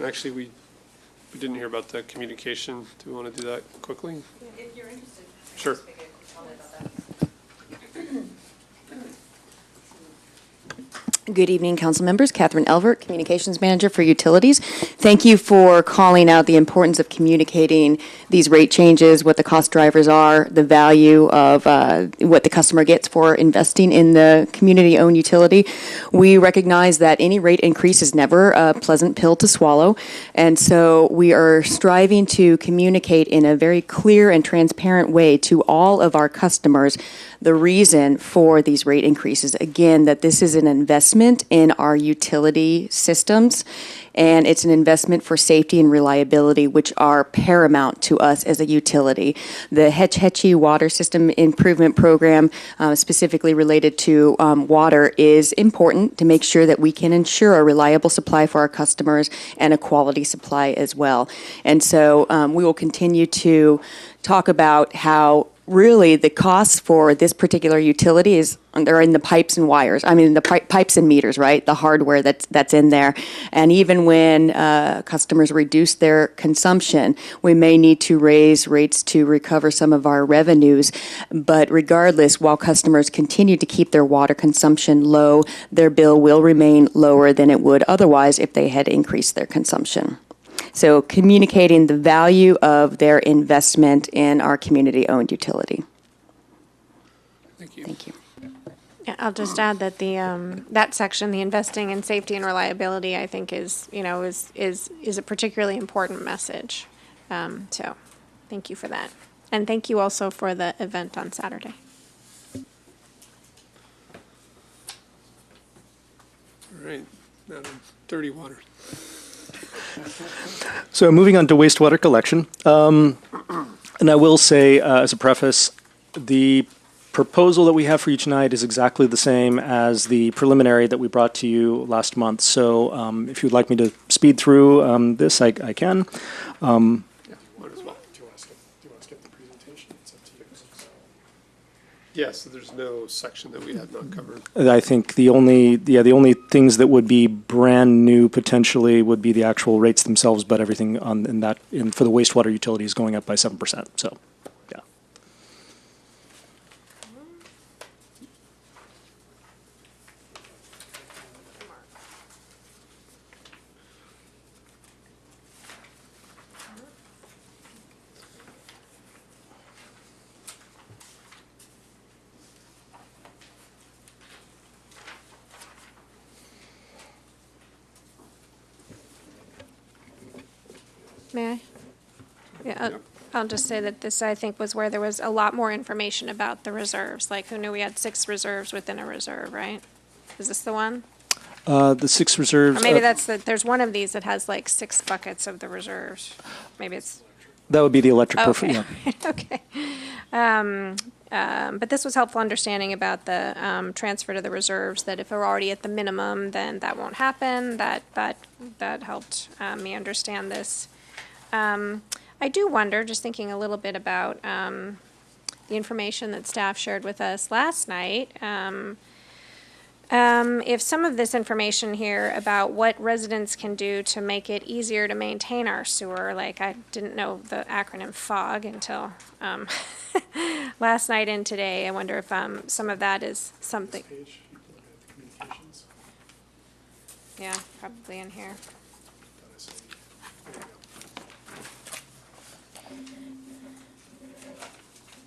Speaker 3: Actually, we didn't hear about the communication. Do we want to do that quickly?
Speaker 9: If you're interested.
Speaker 3: Sure.
Speaker 9: Just make a quick comment about that. Good evening, council members. Catherine Elvert, Communications Manager for Utilities. Thank you for calling out the importance of communicating these rate changes, what the cost drivers are, the value of what the customer gets for investing in the community-owned utility. We recognize that any rate increase is never a pleasant pill to swallow, and so we are striving to communicate in a very clear and transparent way to all of our customers the reason for these rate increases. Again, that this is an investment in our utility systems, and it's an investment for safety and reliability, which are paramount to us as a utility. The Hetch Hetchy Water System Improvement Program, specifically related to water, is important to make sure that we can ensure a reliable supply for our customers and a quality supply as well. And so we will continue to talk about how really the costs for this particular utility they're in the pipes and wires. I mean, the pipes and meters, right? The hardware that's in there. And even when customers reduce their consumption, we may need to raise rates to recover some of our revenues. But regardless, while customers continue to keep their water consumption low, their bill will remain lower than it would otherwise if they had increased their consumption. So communicating the value of their investment in our community-owned utility.
Speaker 3: Thank you.
Speaker 9: Thank you.
Speaker 7: Yeah, I'll just add that the that section, the investing in safety and reliability, I think is a particularly important message. So, thank you for that, and thank you also for the event on Saturday.
Speaker 3: All right, now to dirty water.
Speaker 5: So moving on to wastewater collection, and I will say as a preface, the proposal that we have for you tonight is exactly the same as the preliminary that we brought to you last month. So if you'd like me to speed through this, I can.
Speaker 3: Yeah, might as well.
Speaker 6: Do you want to skip the presentation? It's up to you.
Speaker 3: Yeah, so there's no section that we had not covered.
Speaker 5: I think the only things that would be brand new potentially would be the actual rates themselves, but everything for the wastewater utility is going up by 7%. So, yeah.
Speaker 7: May I? Yeah, I'll just say that this, I think, was where there was a lot more information about the reserves. Like, who knew we had 6 reserves within a reserve, right? Is this the one?
Speaker 5: The 6 reserves.
Speaker 7: Or maybe there's one of these that has like 6 buckets of the reserves. Maybe it's,
Speaker 5: That would be the electric.
Speaker 7: okay.
Speaker 5: Yeah.
Speaker 7: Okay. But this was helpful understanding about the transfer to the reserves, that if we're already at the minimum, then that won't happen. That helped me understand this. I do wonder, just thinking a little bit about the information that staff shared with us last night, if some of this information here about what residents can do to make it easier to maintain our sewer, like I didn't know the acronym FOG until last night and today. I wonder if some of that is something.
Speaker 6: Page, you can look at the communications.
Speaker 7: Yeah, probably in here.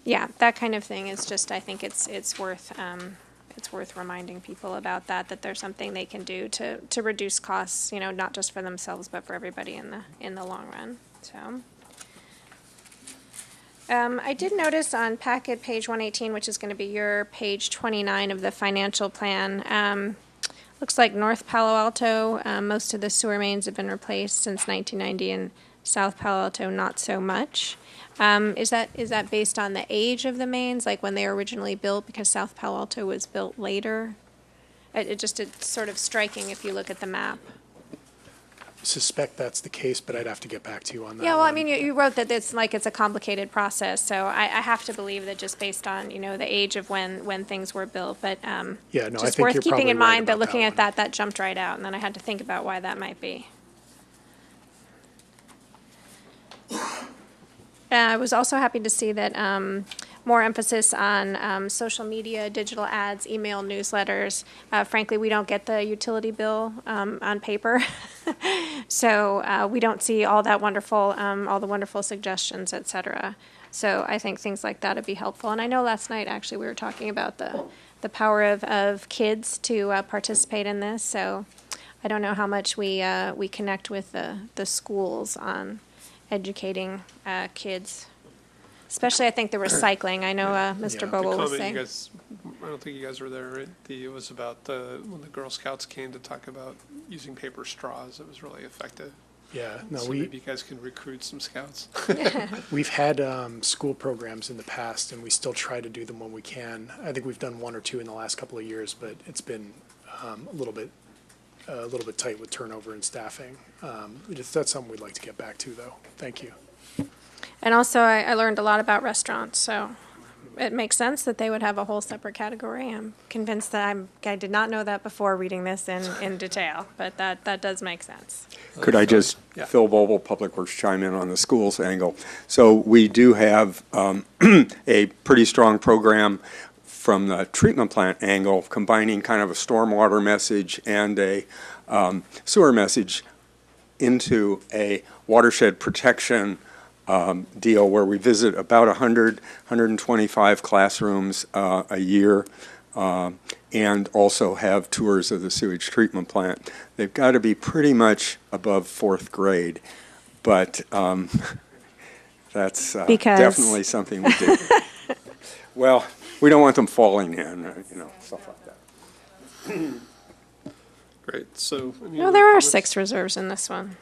Speaker 7: Yeah, that kind of thing is just, I think it's worth reminding people about that there's something they can do to reduce costs, you know, not just for themselves, but for everybody in the long run, so. I did notice on packet page 118, which is going to be your page 29 of the financial plan, looks like North Palo Alto, most of the sewer mains have been replaced since 1990, and South Palo Alto not so much. Is that based on the age of the mains, like when they were originally built, because South Palo Alto was built later? It's sort of striking if you look at the map.
Speaker 6: Suspect that's the case, but I'd have to get back to you on that.
Speaker 7: Yeah, well, I
Speaker 6: one.
Speaker 7: mean, you wrote that it's a complicated process, so I have to believe that just based on, you know, the age of when things were built, but
Speaker 6: Yeah, no, I
Speaker 7: just
Speaker 6: think
Speaker 7: worth
Speaker 6: you're
Speaker 7: keeping
Speaker 6: probably
Speaker 7: in
Speaker 6: right
Speaker 7: mind, but
Speaker 6: about
Speaker 7: looking at
Speaker 6: one.
Speaker 7: that jumped right out, and then I had to think about why that might be. I was also happy to see that more emphasis on social media, digital ads, email newsletters. Frankly, we don't get the utility bill on paper, so we don't see all the wonderful suggestions, et cetera. So I think things like that would be helpful. And I know last night, actually, we were talking about the power of kids to participate in this. So I don't know how much we connect with the schools on educating kids. Especially, I think the recycling. I know Mr.
Speaker 6: Yeah.
Speaker 7: Bobo was
Speaker 3: Comment
Speaker 7: saying.
Speaker 3: you guys, I don't think you guys were there, right? It was about when the Girl Scouts came to talk about using paper straws. It was really effective.
Speaker 6: Yeah, no,
Speaker 3: So maybe you guys can recruit some scouts.
Speaker 6: we've had school programs in the past, and we still try to do them when we can. I think we've done one or two in the last couple of years, but it's been a little bit tight with turnover and staffing. That's something we'd like to get back to, though. Thank you.
Speaker 7: And also, I learned a lot about restaurants, so it makes sense that they would have a whole separate category. I'm convinced that I did not know that before reading this in detail, but that does make sense.
Speaker 10: Could I just,
Speaker 3: Yeah.
Speaker 10: Phil Boble, Public Works, chime in on the schools angle? So we do have a pretty strong program from the treatment plant angle, combining kind of a stormwater message and a sewer message into a watershed protection deal where we visit about 125 classrooms a year, and also have tours of the sewage treatment plant. They've got to be pretty much above fourth grade, but that's
Speaker 7: Because-
Speaker 10: definitely something we do. Well, we don't want them falling in, stuff like that.
Speaker 3: Great, so. any
Speaker 7: No,
Speaker 3: other
Speaker 7: there are
Speaker 3: comments?
Speaker 7: 6 reserves in this one.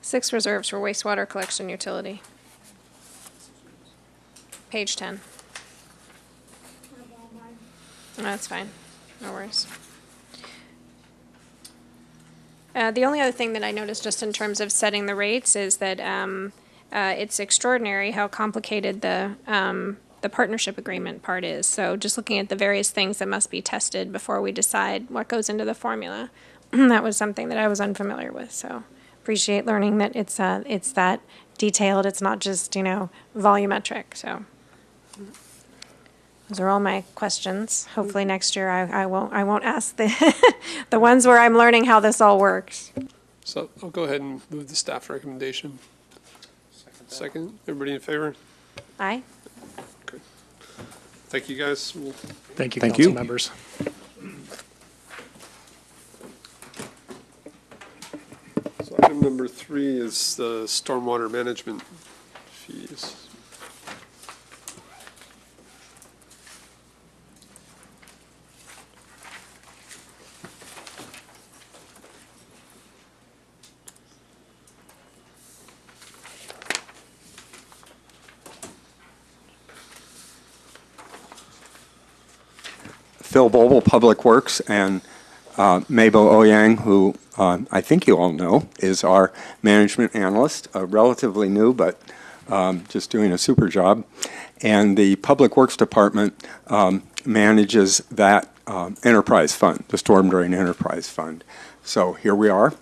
Speaker 7: 6 reserves for wastewater collection utility. Page 10. No, that's fine. No worries. The only other thing that I noticed just in terms of setting the rates is that it's extraordinary how complicated the partnership agreement part is. So just looking at the various things that must be tested before we decide what goes into the formula, that was something that I was unfamiliar with. So appreciate learning that it's that detailed. It's not just, volumetric. So those are all my questions. Hopefully next year I won't ask the ones where I'm learning how this all works.
Speaker 3: So I'll go ahead and move the staff recommendation. Second, everybody in favor?
Speaker 7: Aye.
Speaker 3: Good. Thank you, guys. We'll
Speaker 6: Thank you,
Speaker 10: Thank
Speaker 6: council
Speaker 10: you.
Speaker 6: members.
Speaker 3: So item number 3 is the stormwater management fees.
Speaker 10: Phil Boble, Public Works, and Meibo Oyang, who I think you all know, is our management analyst, relatively new, but just doing a super job. And the Public Works Department manages that enterprise fund, the Storm Drain Enterprise Fund. So here we are.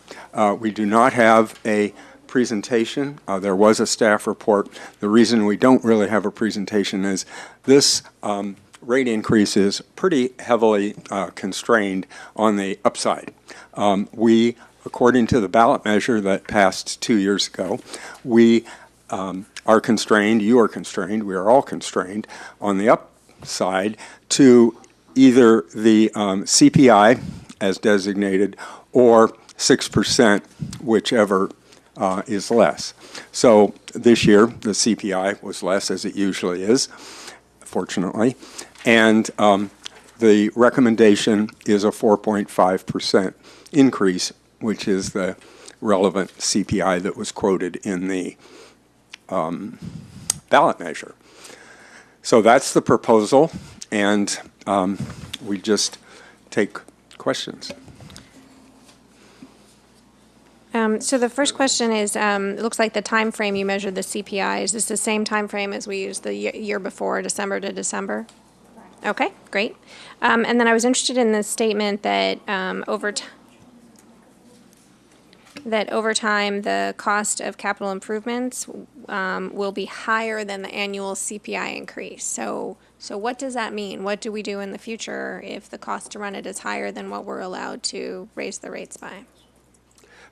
Speaker 10: We do not have a presentation. There was a staff report. The reason we don't really have a presentation is this rate increase is pretty heavily constrained on the upside. We, according to the ballot measure that passed 2 years ago, we are constrained, you are constrained, we are all constrained on the upside to either the CPI as designated or 6%, whichever is less. So this year, the CPI was less, as it usually is, fortunately, and the recommendation is a 4.5% increase, which is the relevant CPI that was quoted in the ballot measure. So that's the proposal, and we just take questions.
Speaker 7: So the first question is, it looks like the time frame you measured the CPI, is this the same time frame as we used the year before, December to December? Okay, great. And then I was interested in the statement that over time, the cost of capital improvements will be higher than the annual CPI increase. So what does that mean? What do we do in the future if the cost to run it is higher than what we're allowed to raise the rates by?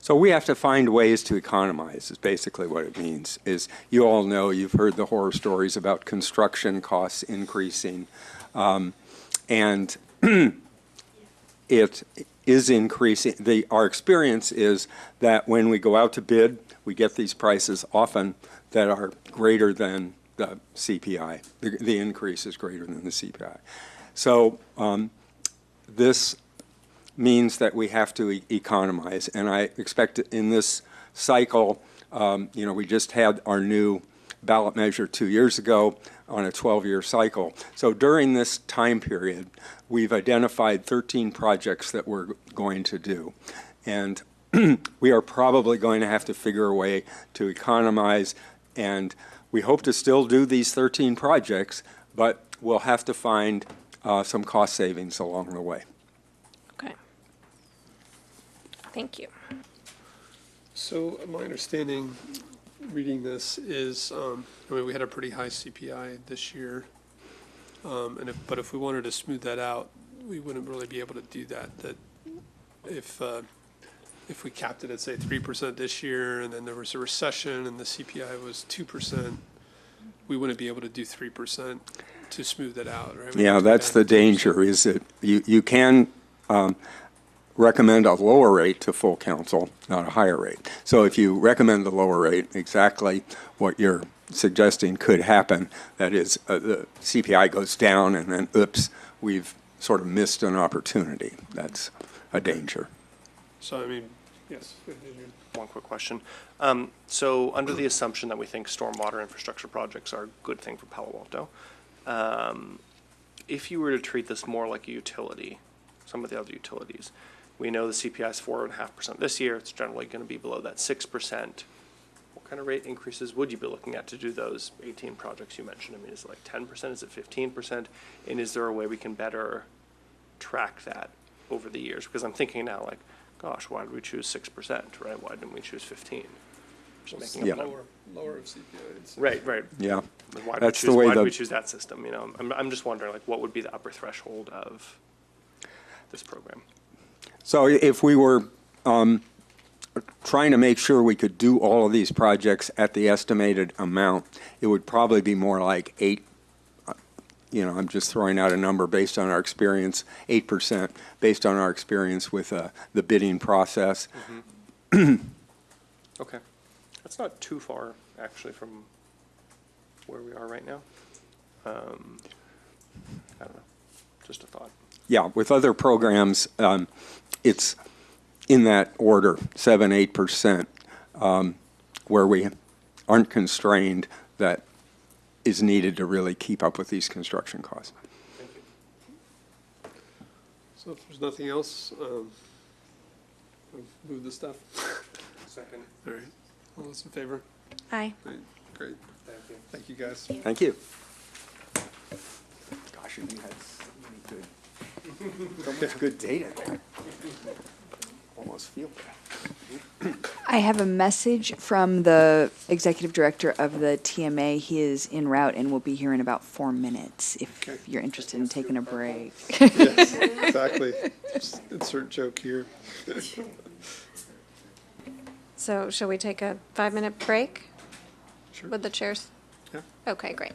Speaker 10: So we have to find ways to economize, is basically what it means. Is you all know, you've heard the horror stories about construction costs increasing. And it is increasing. Our experience is that when we go out to bid, we get these prices often that are greater than the CPI. The increase is greater than the CPI. So this means that we have to economize. And I expect in this cycle, we just had our new ballot measure 2 years ago on a 12-year cycle. So during this time period, we've identified 13 projects that we're going to do. And we are probably going to have to figure a way to economize. And we hope to still do these 13 projects, but we'll have to find some cost savings along the way.
Speaker 7: Okay. Thank you.
Speaker 3: So my understanding, reading this, is we had a pretty high CPI this year, but if we wanted to smooth that out, we wouldn't really be able to do that. That if we capped it at, say, 3% this year, and then there was a recession and the CPI was 2%, we wouldn't be able to do 3% to smooth it out, right?
Speaker 10: Yeah, that's the danger, is that you can recommend a lower rate to full council, not a higher rate. So if you recommend the lower rate, exactly what you're suggesting could happen, that is, the CPI goes down and then, oops, we've sort of missed an opportunity. That's a danger.
Speaker 3: So, I mean, yes.
Speaker 8: One quick question. So under the assumption that we think stormwater infrastructure projects are a good thing for Palo Alto, if you were to treat this more like a utility, some of the other utilities, we know the CPI is 4.5% this year. It's generally going to be below that 6%. What kind of rate increases would you be looking at to do those 18 projects you mentioned? I mean, is it like 10%? Is it 15%? And is there a way we can better track that over the years? Because I'm thinking now, like, gosh, why did we choose 6%, right? Why didn't we choose 15? Just making up
Speaker 3: Lower of CPI.
Speaker 8: Right.
Speaker 10: Yeah,
Speaker 8: Why
Speaker 10: that's
Speaker 8: did
Speaker 10: the way
Speaker 8: why did we choose that system? I'm just wondering, like, what would be the upper threshold of this program?
Speaker 10: So if we were trying to make sure we could do all of these projects at the estimated amount, it would probably be more like 8. I'm just throwing out a number based on our experience, 8%, based on our experience with the bidding process.
Speaker 8: Mm-hmm. Okay. That's not too far, actually, from where we are right now. I don't know. Just a thought.
Speaker 10: Yeah, with other programs, it's in that order, 7-8%, where we aren't constrained, that is needed to really keep up with these construction costs.
Speaker 8: Thank you.
Speaker 3: So if there's nothing else, move the stuff.
Speaker 8: Second.
Speaker 3: All right. All those in favor?
Speaker 7: Aye.
Speaker 3: All right. Great.
Speaker 8: Thank you.
Speaker 3: Thank you, guys.
Speaker 10: Thank you. Gosh, you had so much good data there. Almost feel bad.
Speaker 11: I have a message from the executive director of the TMA. He is en route and will be here in about 4 minutes if
Speaker 3: Okay.
Speaker 11: you're interested in taking a break.
Speaker 3: Yes, exactly. Just insert joke here.
Speaker 7: So shall we take a 5-minute break?
Speaker 3: Sure.
Speaker 7: With the chairs?
Speaker 3: Yeah.
Speaker 7: Okay, great.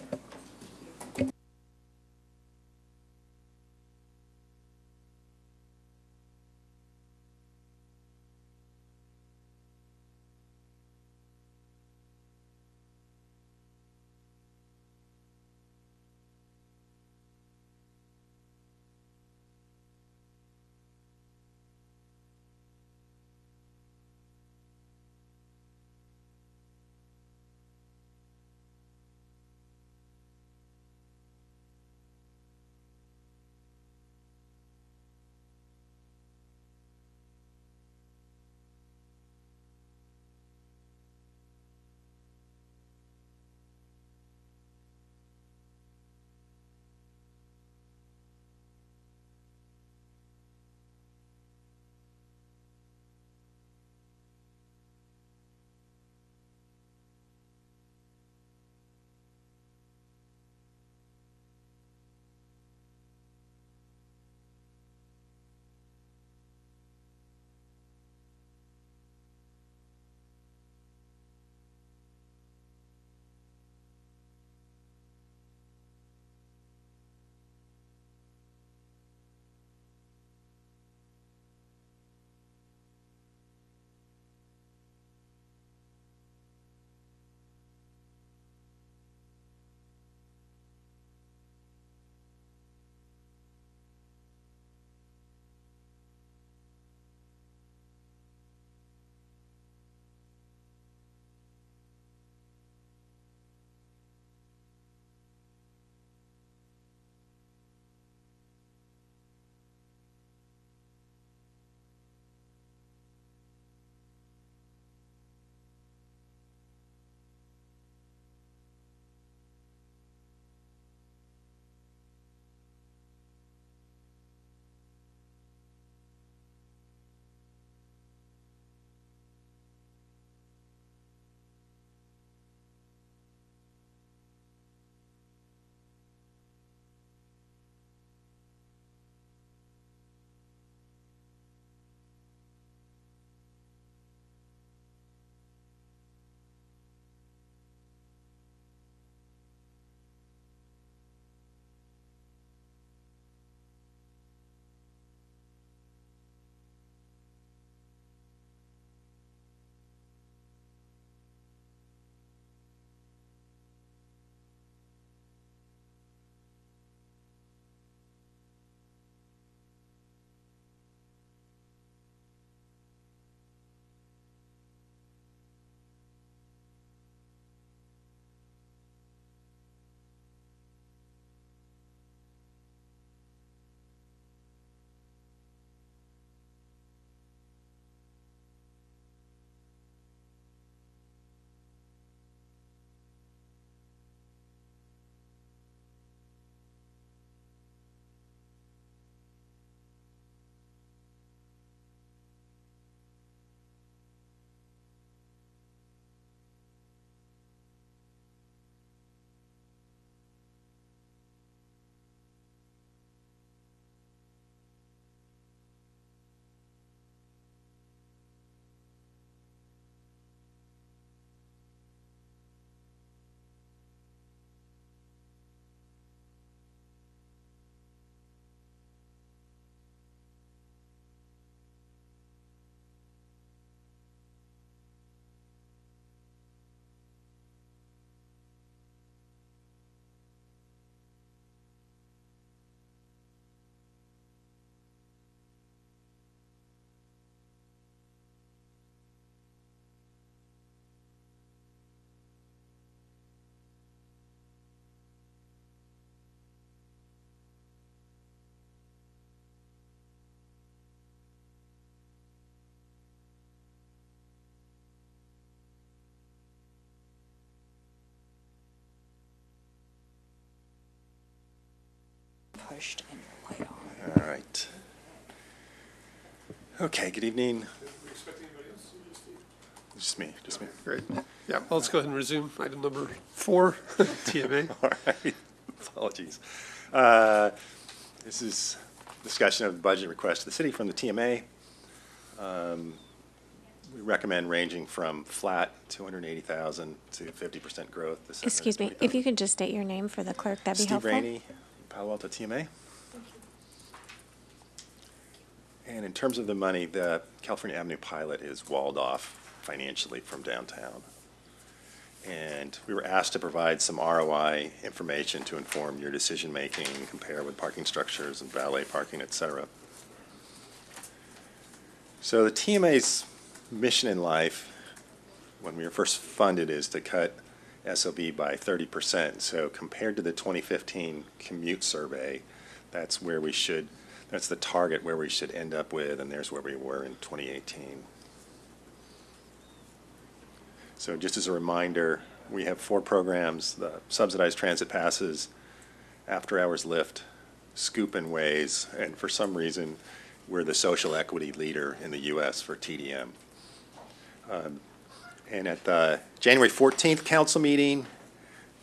Speaker 11: Pushed and your light on.
Speaker 12: All right. Okay, good evening. Just me, just me.
Speaker 3: Great. Yeah, well, let's go ahead and resume item number 4, TMA.
Speaker 12: All right, apologies. This is discussion of the budget request to the city from the TMA. We recommend ranging from flat 280,000 to 50% growth. to
Speaker 7: Excuse me, if
Speaker 12: 720,000.
Speaker 7: you could just state your name for the clerk, that'd be
Speaker 12: Steve
Speaker 7: helpful.
Speaker 12: Rainey, Palo Alto TMA. And in terms of the money, the California Avenue pilot is walled off financially from downtown. And we were asked to provide some ROI information to inform your decision-making, compare with parking structures and valet parking, et cetera. So the TMA's mission in life, when we were first funded, is to cut SOB by 30%. So compared to the 2015 commute survey, that's the target where we should end up with, and there's where we were in 2018. So just as a reminder, we have 4 programs: the subsidized transit passes, after-hours lift, scoop and ways, and for some reason, we're the social equity leader in the U.S. for TDM. And at the January 14th council meeting,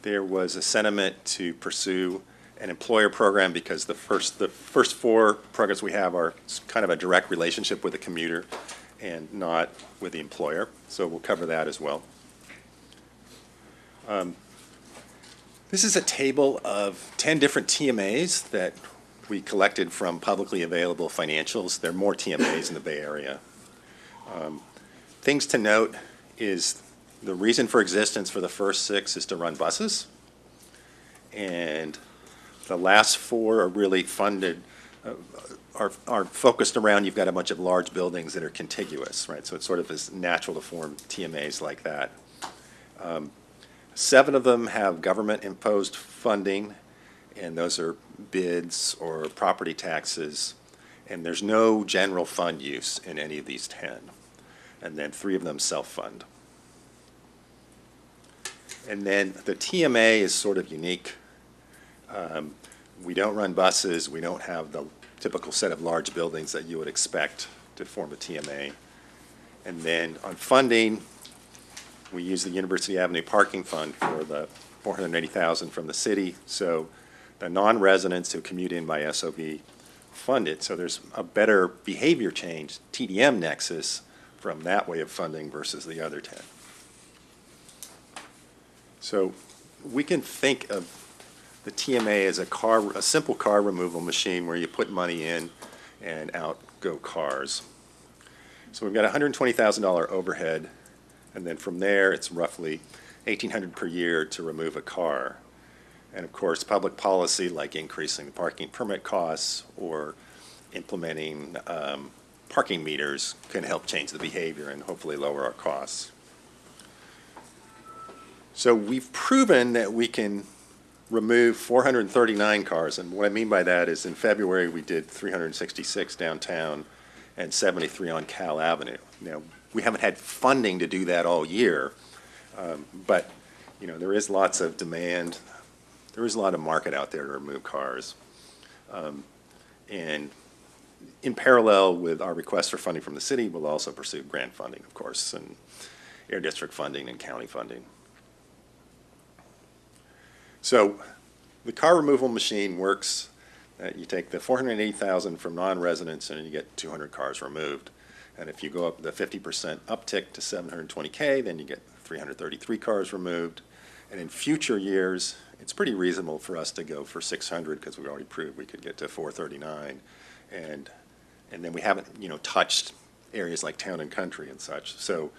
Speaker 12: there was a sentiment to pursue an employer program because the first 4 programs we have are kind of a direct relationship with the commuter and not with the employer. So we'll cover that as well. This is a table of 10 different TMAs that we collected from publicly available financials. There are more TMAs in the Bay Area. Things to note is the reason for existence for the first 6 is to run buses. And the last 4 are really funded, are focused around, you've got a bunch of large buildings that are contiguous, right? So it sort of is natural to form TMAs like that. 7 of them have government-imposed funding, and those are bids or property taxes. And there's no general fund use in any of these 10. And then 3 of them self-fund. And then the TMA is sort of unique. We don't run buses. We don't have the typical set of large buildings that you would expect to form a TMA. And then on funding, we use the University Avenue Parking Fund for the $480,000 from the city. So the non-residents who commute in by SOB fund it. So there's a better behavior change, TDM nexus, from that way of funding versus the other 10. So we can think of the TMA as a simple car removal machine where you put money in and out go cars. So we've got $120,000 overhead, and then from there it's roughly $1,800 per year to remove a car. And of course, public policy like increasing the parking permit costs or implementing parking meters can help change the behavior and hopefully lower our costs. So we've proven that we can remove 439 cars, and what I mean by that is in February we did 366 downtown and 73 on Cal Avenue. Now, we haven't had funding to do that all year, but there is lots of demand. There is a lot of market out there to remove cars. And in parallel with our request for funding from the city, we'll also pursue grant funding, of course, and air district funding and county funding. So the car removal machine works. You take the $480,000 from non-residents and you get 200 cars removed. And if you go up the 50% uptick to $720K, then you get 333 cars removed. And in future years, it's pretty reasonable for us to go for 600 because we already proved we could get to 439. And then we haven't, touched areas like town and country and such. So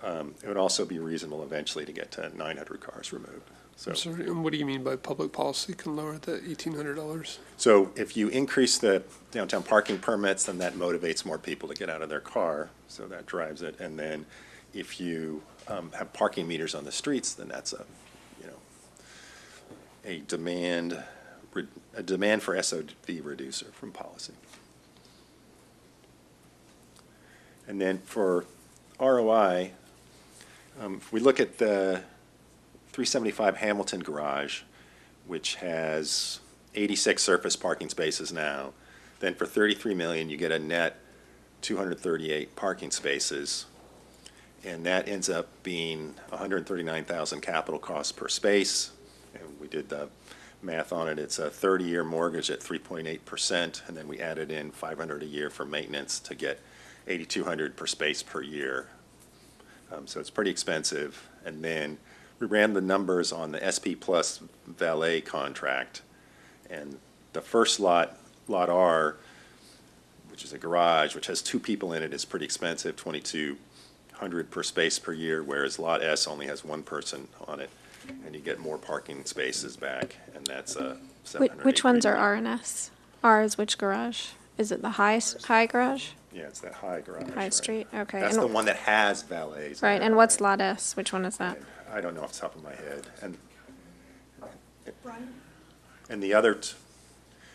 Speaker 12: it would also be reasonable eventually to get to 900 cars removed. So,
Speaker 3: I'm sorry, and what do you mean by public policy can lower the $1,800?
Speaker 12: So if you increase the downtown parking permits, then that motivates more people to get out of their car, so that drives it. And then if you have parking meters on the streets, then that's a demand for SOV reducer from policy. And then for ROI, if we look at the 375 Hamilton garage, which has 86 surface parking spaces now, then for $33 million you get a net 238 parking spaces. And that ends up being 139,000 capital costs per space. And we did the math on it. It's a 30-year mortgage at 3.8%, and then we added in 500 a year for maintenance to get 8,200 per space per year. So it's pretty expensive. And then we ran the numbers on the SP Plus valet contract, and the first lot R, which is a garage, which has 2 people in it, is pretty expensive, 2,200 per space per year, whereas lot S only has 1 person on it, and you get more parking spaces back, and that's
Speaker 7: Which ones are
Speaker 12: $783.
Speaker 7: R and S? R is which garage? Is it the high garage?
Speaker 12: Yeah, it's that high garage.
Speaker 7: High
Speaker 12: right.
Speaker 7: street, okay.
Speaker 12: That's
Speaker 7: And-
Speaker 12: the one that has valets.
Speaker 7: Right,
Speaker 12: now,
Speaker 7: and what's
Speaker 12: right?
Speaker 7: lot S? Which one is that?
Speaker 12: I don't know off the top of my head. And the other,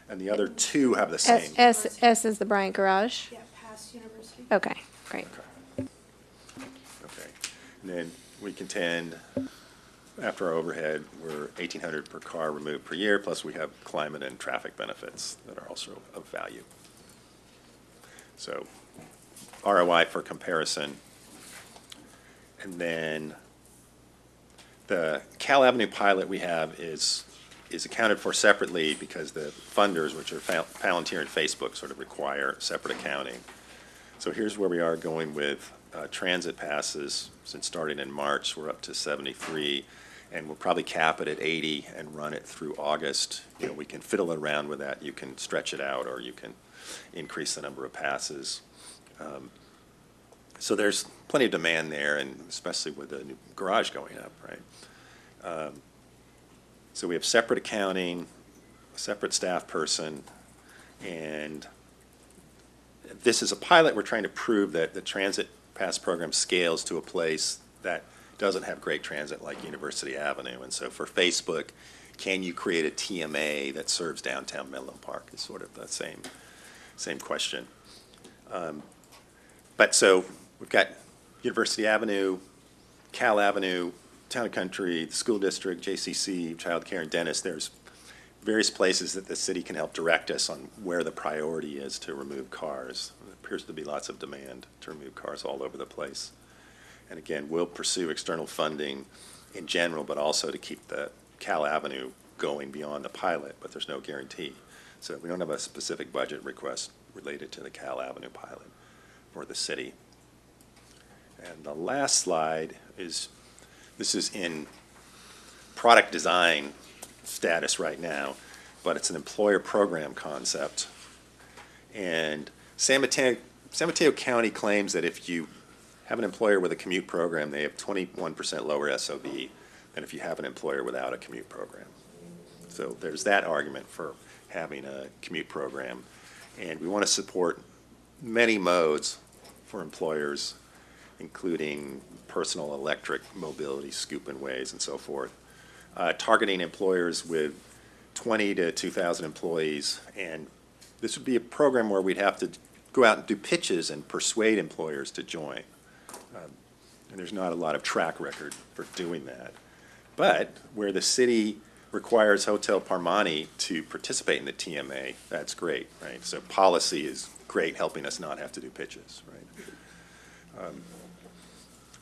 Speaker 12: and the other 2 have the same.
Speaker 7: S is the Bryant garage?
Speaker 1: Yeah, past university.
Speaker 7: Okay, great.
Speaker 12: Okay. And then we contend, after our overhead, we're 1,800 per car removed per year, plus we have climate and traffic benefits that are also of value. So ROI for comparison. And then the Cal Avenue pilot we have is accounted for separately because the funders, which are Palantir and Facebook, sort of require separate accounting. So here's where we are going with transit passes. Since starting in March, we're up to 73, and we'll probably cap it at 80 and run it through August. You know, we can fiddle around with that. You can stretch it out, or you can increase the number of passes. So there's plenty of demand there, and especially with the new garage going up, right? So we have separate accounting, a separate staff person, and this is a pilot. We're trying to prove that the transit pass program scales to a place that doesn't have great transit like University Avenue. And so for Facebook, can you create a TMA that serves downtown Menlo Park is sort of the same question. But so we've got University Avenue, Cal Avenue, Town and Country, the school district, JCC, childcare, and dentist. There's various places that the city can help direct us on where the priority is to remove cars. There appears to be lots of demand to remove cars all over the place. And again, we'll pursue external funding in general, but also to keep the Cal Avenue going beyond the pilot, but there's no guarantee. So we don't have a specific budget request related to the Cal Avenue pilot for the city. And the last slide is, this is in product design status right now, but it's an employer program concept. And San Mateo County claims that if you have an employer with a commute program, they have 21% lower SOB than if you have an employer without a commute program. So there's that argument for having a commute program. And we want to support many modes for employers, including personal electric mobility, scoop and ways, and so forth. Targeting employers with 20 to 2,000 employees. And this would be a program where we'd have to go out and do pitches and persuade employers to join. And there's not a lot of track record for doing that. But where the city requires Hotel Parmani to participate in the TMA, that's great, right? So policy is great, helping us not have to do pitches, right?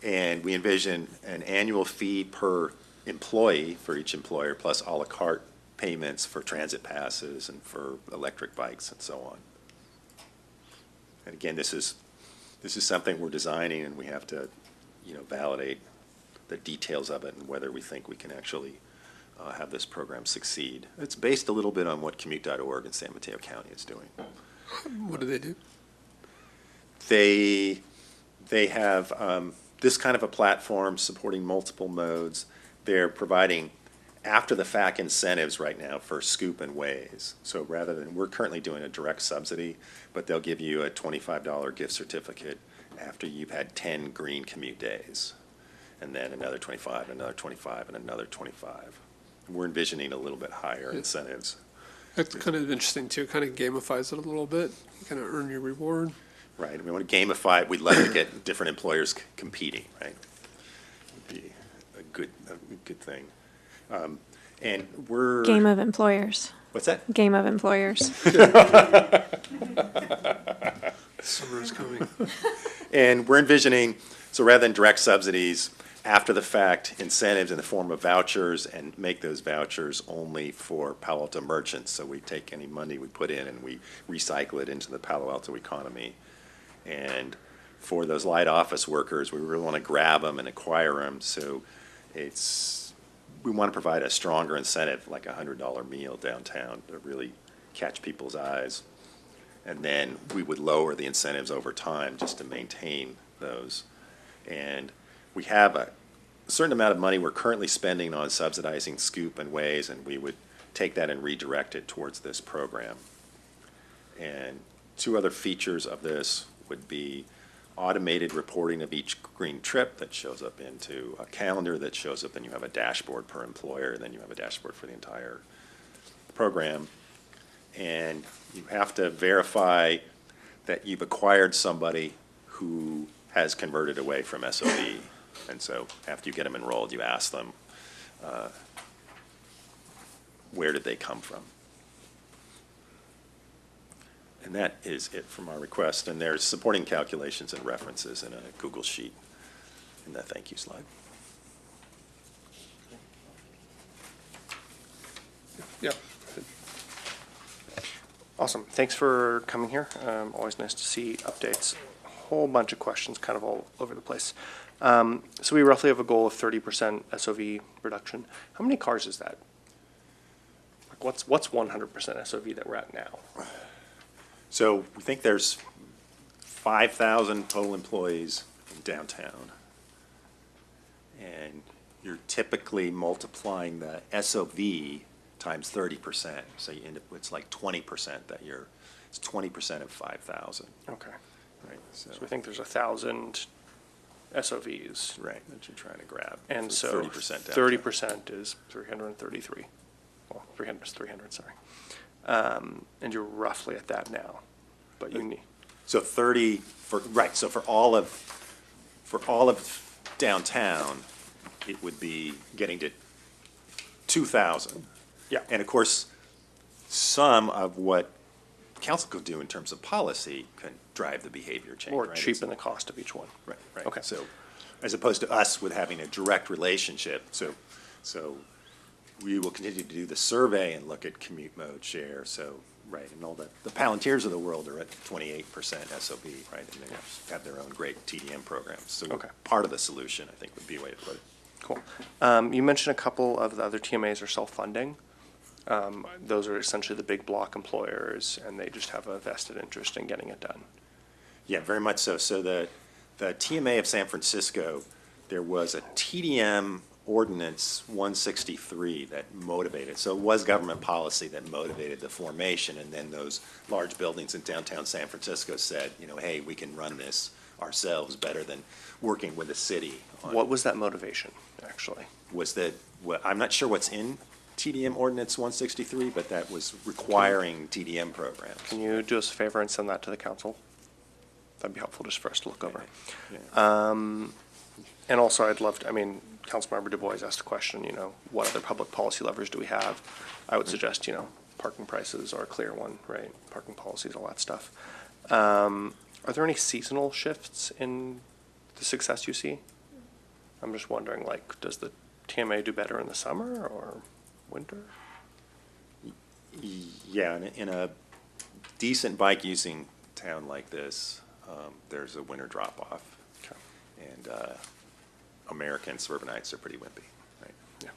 Speaker 12: And we envision an annual fee per employee for each employer, plus a la carte payments for transit passes and for electric bikes and so on. And again, this is something we're designing, and we have to, validate the details of it and whether we think we can actually have this program succeed. It's based a little bit on what commute.org in San Mateo County is doing.
Speaker 3: What do they do?
Speaker 12: They have this kind of a platform supporting multiple modes. They're providing after-the-fact incentives right now for scoop and ways. So rather than, we're currently doing a direct subsidy, but they'll give you a $25 gift certificate after you've had 10 green commute days, and then another 25, another 25, and another 25. We're envisioning a little bit higher incentives.
Speaker 3: That's kind of interesting too, kind of gamifies it a little bit, you kind of earn your reward.
Speaker 12: Right, we want to gamify it. We'd love to get different employers competing, right? Would be a good thing. And we're...
Speaker 7: Game of employers.
Speaker 12: What's that?
Speaker 7: Game of employers.
Speaker 3: Summer's coming.
Speaker 12: And we're envisioning So rather than direct subsidies, after the fact incentives in the form of vouchers and make those vouchers only for Palo Alto merchants. So we take any money we put in and we recycle it into the Palo Alto economy. And for those light office workers, we really want to grab them and acquire them. So we want to provide a stronger incentive, like a $100 meal downtown, to really catch people's eyes. And then we would lower the incentives over time just to maintain those. And we have a certain amount of money we're currently spending on subsidizing Scoop and Waze, and we would take that and redirect it towards this program. And two other features of this would be automated reporting of each green trip that shows up into a calendar that shows up, then you have a dashboard per employer, and then you have a dashboard for the entire program. And you have to verify that you've acquired somebody who has converted away from SOV. And so after you get them enrolled, you ask them, where did they come from? And that is it from our request. And there's supporting calculations and references in a Google Sheet in the thank you slide.
Speaker 3: Yeah.
Speaker 8: Awesome. Thanks for coming here. Always nice to see updates. A whole bunch of questions kind of all over the place. So we roughly have a goal of 30% SOV reduction. How many cars is that? Like what's 100% SOV that we're at now?
Speaker 12: So we think there's 5,000 total employees in downtown. And you're typically multiplying the SOV times 30%. So you end up, it's like 20% it's 20% of 5,000.
Speaker 8: Okay.
Speaker 12: Right. So
Speaker 8: we think there's 1,000 SOVs.
Speaker 12: Right, that you're trying to grab.
Speaker 8: And so
Speaker 12: 30% down.
Speaker 8: 30% is 333. Well, 300 is 300, sorry. And you're roughly at that now, but you need.
Speaker 12: So 30 so for all of downtown, it would be getting to 2,000.
Speaker 8: Yeah.
Speaker 12: And of course, some of what council could do in terms of policy can drive the behavior change.
Speaker 8: Or
Speaker 12: right?
Speaker 8: cheapen the cost of each one.
Speaker 12: Right, right.
Speaker 8: Okay.
Speaker 12: So, as opposed to us with having a direct relationship, so we will continue to do the survey and look at commute mode share, so, right, and all the Palantirs of the world are at 28% SOB, right, and they have their own great TDM programs. So
Speaker 8: Okay.
Speaker 12: part of the solution, I think, would be a way to put it.
Speaker 8: Cool. You mentioned a couple of the other TMAs are self-funding. Those are essentially the big block employers, and they just have a vested interest in getting it done.
Speaker 12: Yeah, very much so. So the TMA of San Francisco, there was a TDM ordinance 163 that motivated. So it was government policy that motivated the formation, and then those large buildings in downtown San Francisco said, hey, we can run this ourselves better than working with the city.
Speaker 8: What was that motivation, actually?
Speaker 12: I'm not sure what's in TDM ordinance 163, but that was requiring TDM programs.
Speaker 8: Can you do us a favor and send that to the council? That'd be helpful just for us to look over.
Speaker 12: Yeah.
Speaker 8: And also, I'd love to, Councilmember Du Bois asked a question, what other public policy levers do we have? I would suggest, parking prices are a clear one, right? Parking policies, all that stuff. Are there any seasonal shifts in the success you see? I'm just wondering, does the TMA do better in the summer or winter?
Speaker 12: Yeah, in a decent bike using town like this, there's a winter drop-off.
Speaker 8: Okay.
Speaker 12: And American suburbanites are pretty wimpy, right?
Speaker 8: Yeah.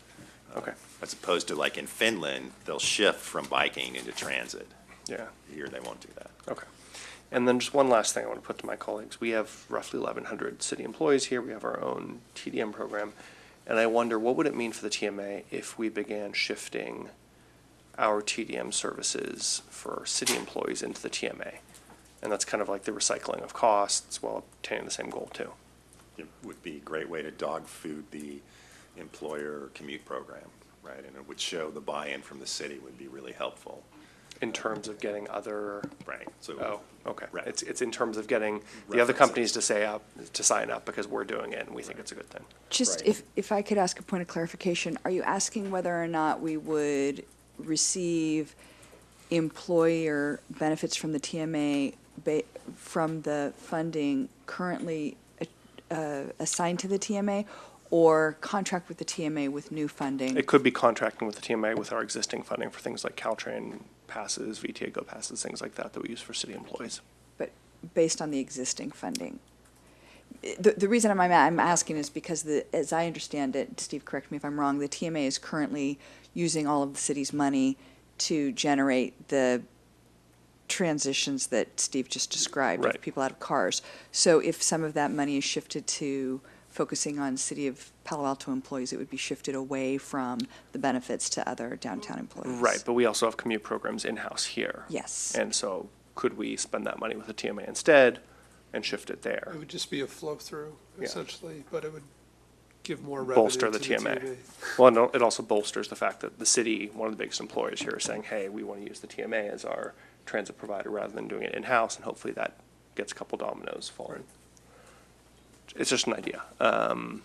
Speaker 8: Okay.
Speaker 12: As opposed to in Finland, they'll shift from biking into transit.
Speaker 8: Yeah.
Speaker 12: Here, they won't do that.
Speaker 8: Okay. And then just one last thing I want to put to my colleagues. We have roughly 1,100 city employees here. We have our own TDM program. And I wonder, what would it mean for the TMA if we began shifting our TDM services for city employees into the TMA? And that's kind of like the recycling of costs while obtaining the same goal too.
Speaker 12: It would be a great way to dog food the employer commute program, right? And it would show the buy-in from the city would be really helpful.
Speaker 8: In terms of getting other.
Speaker 12: Right. So.
Speaker 8: Oh, okay.
Speaker 12: Right.
Speaker 8: It's in terms of getting the other companies to sign up because we're doing it and we think it's a good thing.
Speaker 11: Just
Speaker 12: Right.
Speaker 11: if I could ask a point of clarification, are you asking whether or not we would receive employer benefits from the TMA from the funding currently assigned to the TMA, or contract with the TMA with new funding?
Speaker 8: It could be contracting with the TMA with our existing funding for things like Caltrain passes, VTA Go passes, things like that we use for city employees.
Speaker 11: But based on the existing funding? The reason I'm asking is because as I understand it, Steve, correct me if I'm wrong, the TMA is currently using all of the city's money to generate the transitions that Steve just described,
Speaker 8: Right.
Speaker 11: of people out of cars. So if some of that money is shifted to focusing on City of Palo Alto employees, it would be shifted away from the benefits to other downtown employees.
Speaker 8: Right, but we also have commute programs in-house here.
Speaker 11: Yes.
Speaker 8: And so could we spend that money with the TMA instead and shift it there?
Speaker 3: It would just be a flow-through,
Speaker 8: Yeah.
Speaker 3: essentially, but it would give more revenue
Speaker 8: Bolster
Speaker 3: to
Speaker 8: the
Speaker 3: the
Speaker 8: TMA.
Speaker 3: TMA.
Speaker 8: Well, no, it also bolsters the fact that the city, one of the biggest employers here, is saying, hey, we want to use the TMA as our transit provider rather than doing it in-house, and hopefully that gets a couple dominoes falling. It's just an idea. But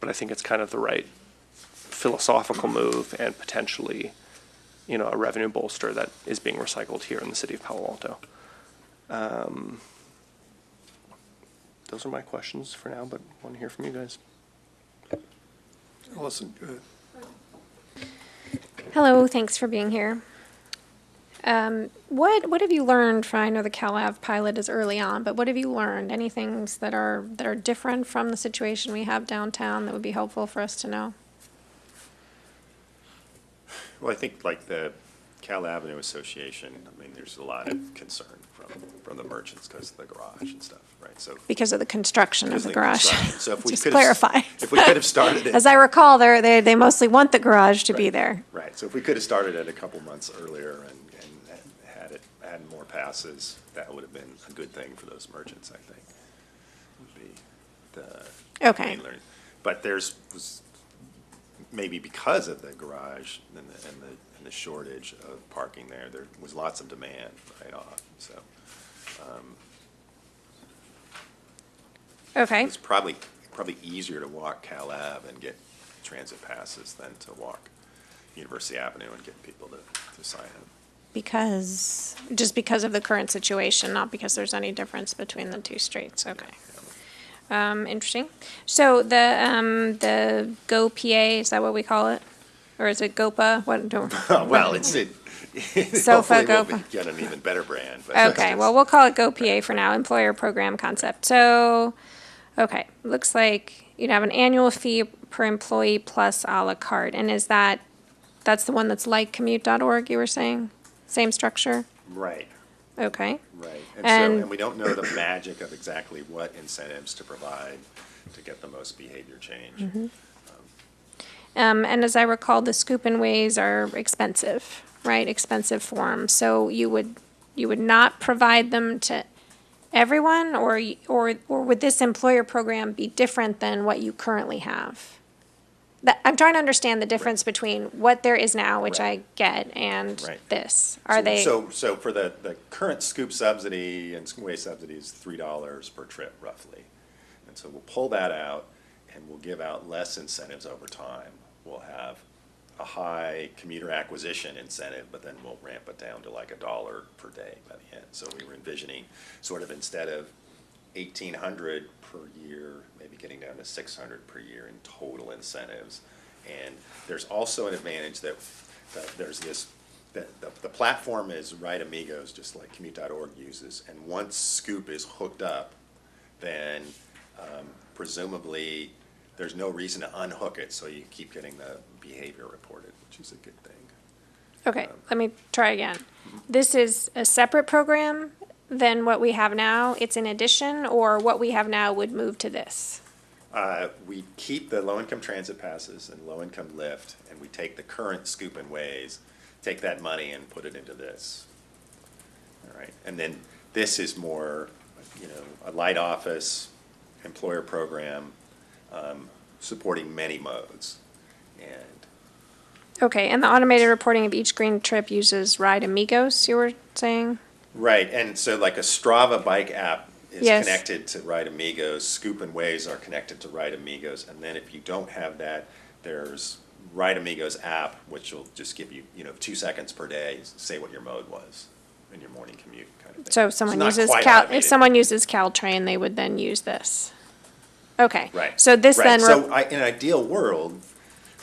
Speaker 8: I think it's kind of the right philosophical move and potentially, a revenue bolster that is being recycled here in the city of Palo Alto. Those are my questions for now, but I want to hear from you guys.
Speaker 3: Allison, go ahead.
Speaker 7: Hello, thanks for being here. What have you learned from, I know the CalAV pilot is early on, but what have you learned? Any things that are different from the situation we have downtown that would be helpful for us to know?
Speaker 12: Well, I think like the Cal Avenue Association, I mean, there's a lot of concern from the merchants because of the garage and stuff, right? So
Speaker 7: Because of the construction of
Speaker 12: because
Speaker 7: the
Speaker 12: of
Speaker 7: garage.
Speaker 12: construction. So if we
Speaker 7: Just
Speaker 12: could
Speaker 7: clarify.
Speaker 12: if we could have started it.
Speaker 7: As I recall, they mostly want the garage to be
Speaker 12: Right.
Speaker 7: there.
Speaker 12: Right, so if we could have started it a couple months earlier and had more passes, that would have been a good thing for those merchants, I think. Would be the
Speaker 7: Okay.
Speaker 12: main learning. But was maybe because of the garage and the shortage of parking there was lots of demand right off, so.
Speaker 7: Okay.
Speaker 12: It's probably easier to walk Cal Ave and get transit passes than to walk University Avenue and get people to sign up.
Speaker 7: Just because of the current situation, not because there's any difference between the two streets, okay. Interesting. So the Go PA, is that what we call it? Or is it GOPA? What, don't.
Speaker 12: Well,
Speaker 7: Sofa
Speaker 12: hopefully we'll
Speaker 7: GOPA.
Speaker 12: get an even better brand. But
Speaker 7: Okay, well, we'll call it Go PA for now, Employer Program Concept. So, okay, looks like you'd have an annual fee per employee plus a la carte. And that's the one that's like commute.org, you were saying? Same structure?
Speaker 12: Right,
Speaker 7: Okay.
Speaker 12: right.
Speaker 7: And-
Speaker 12: And we don't know the magic of exactly what incentives to provide to get the most behavior change.
Speaker 7: Mm-hmm. And as I recall, the scoop and weighs are expensive, right? Expensive forms. So you would not provide them to everyone, or would this employer program be different than what you currently have? I'm trying to understand the difference between what there is now, which I get, and
Speaker 12: Right.
Speaker 7: this.
Speaker 12: So for the current scoop subsidy and way subsidy is $3 per trip roughly. And so we'll pull that out and we'll give out less incentives over time. We'll have a high commuter acquisition incentive, but then we'll ramp it down to like $1 per day by the end. So we were envisioning sort of instead of 1,800 per year, maybe getting down to 600 per year in total incentives. And there's also an advantage that there's this, that the platform is Right Amigos, just like commute.org uses. And once Scoop is hooked up, then presumably there's no reason to unhook it, so you keep getting the behavior reported, which is a good thing.
Speaker 7: Okay, let me try again. This is a separate program than what we have now? It's in addition, or what we have now would move to this?
Speaker 12: We keep the low-income transit passes and low-income lift, and we take the current Scoop and Ways, take that money and put it into this. All right, and then this is more, a light office, employer program, supporting many modes. And
Speaker 7: Okay, and the automated reporting of each green trip uses Ride Amigos, you were saying?
Speaker 12: right, and so like a Strava bike app is
Speaker 7: Yes.
Speaker 12: connected to Right Amigos, Scoop and Ways are connected to Right Amigos, and then if you don't have that, there's Right Amigos app, which will just give you, 2 seconds per day, say what your mode was. in your morning commute kind of thing.
Speaker 7: So if
Speaker 12: It's
Speaker 7: someone
Speaker 12: not
Speaker 7: uses
Speaker 12: quite
Speaker 7: if
Speaker 12: automated.
Speaker 7: someone uses Caltrain, they would then use this. Okay.
Speaker 12: Right.
Speaker 7: So this
Speaker 12: right.
Speaker 7: then,
Speaker 12: So in an ideal world,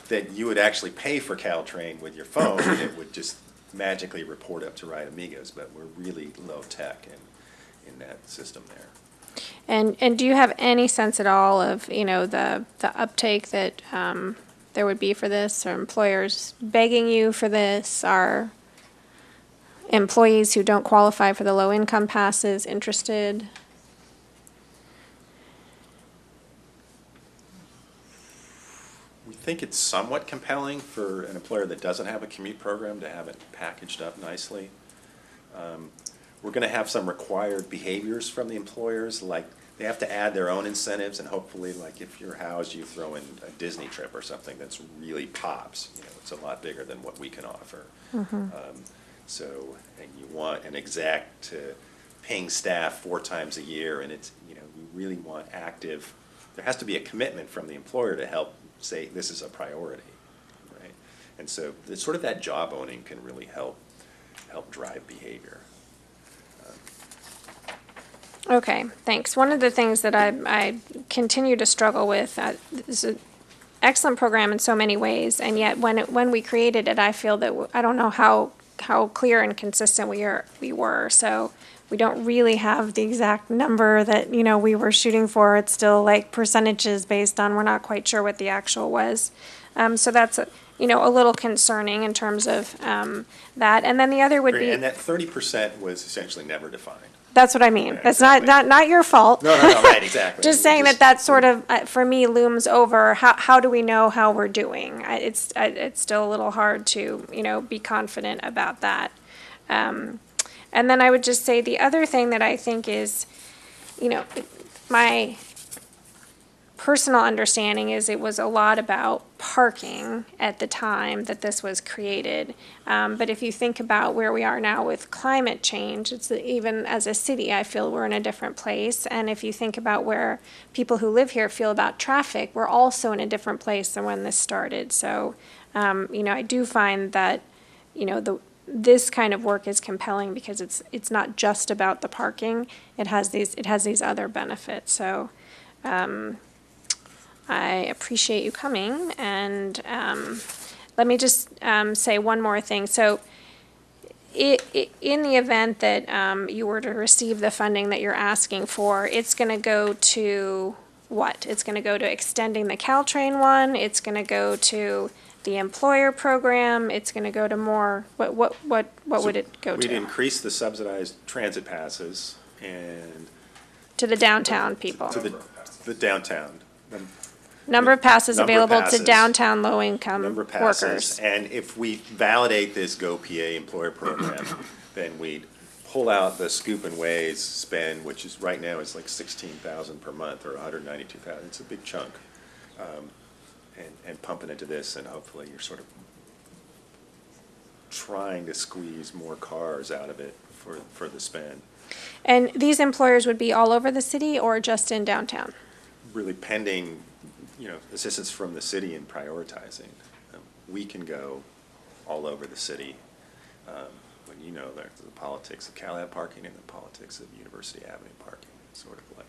Speaker 12: that you would actually pay for Caltrain with your phone, and it would just magically report up to Right Amigos, but we're really low tech in that system there.
Speaker 7: and do you have any sense at all of, the uptake that there would be for this? Are employers begging you for this? Are employees who don't qualify for the low-income passes interested?
Speaker 12: We think it's somewhat compelling for an employer that doesn't have a commute program to have it packaged up nicely. We're going to have some required behaviors from the employers, like they have to add their own incentives, and hopefully, like if you're housed, you throw in a Disney trip or something that's really pops. It's a lot bigger than what we can offer. So, and you want an exec to paying staff 4 times a year, and it's, we really want active, there has to be a commitment from the employer to help say this is a priority, right? And so it's sort of that job owning can really help drive behavior.
Speaker 7: Okay, thanks. One of the things that I continue to struggle with, this is an excellent program in so many ways, and yet when we created it, I feel that I don't know how clear and consistent we were. So we don't really have the exact number that we were shooting for. It's still like percentages based on, we're not quite sure what the actual was. So that's a little concerning in terms of that. And then the other would be,
Speaker 12: And that 30% was essentially never defined.
Speaker 7: that's what I mean.
Speaker 12: Yeah,
Speaker 7: That's
Speaker 12: exactly.
Speaker 7: not your fault.
Speaker 12: No, right, exactly.
Speaker 7: Just saying that sort of, for me, looms over, how do we know how we're doing? It's still a little hard to, be confident about that. And then I would just say the other thing that I think is, my personal understanding is it was a lot about parking at the time that this was created. But if you think about where we are now with climate change, it's even as a city, I feel we're in a different place. And if you think about where people who live here feel about traffic, we're also in a different place than when this started. So, I do find that, this kind of work is compelling because it's not just about the parking. It has these other benefits. So, I appreciate you coming, and let me just say one more thing. So in the event that you were to receive the funding that you're asking for, it's going to go to what? It's going to go to extending the Caltrain one, it's going to go to the employer program, it's going to go to more, what would it go
Speaker 12: We'd
Speaker 7: to?
Speaker 12: increase the subsidized transit passes and
Speaker 7: To the downtown people.
Speaker 12: to the downtown.
Speaker 7: Number of passes
Speaker 12: Number of
Speaker 7: available to
Speaker 12: passes.
Speaker 7: downtown low-income
Speaker 12: Number of passes.
Speaker 7: workers.
Speaker 12: And if we validate this GoPA employer program, then we'd pull out the Scoop and Waze spend, which is right now is like 16,000 per month or 192,000. It's a big chunk. And pump it into this, and hopefully you're sort of trying to squeeze more cars out of it for the spend.
Speaker 7: And these employers would be all over the city or just in downtown?
Speaker 12: Really pending, assistance from the city in prioritizing. We can go all over the city. But there's the politics of Calab parking and the politics of University Avenue parking. It's sort of like,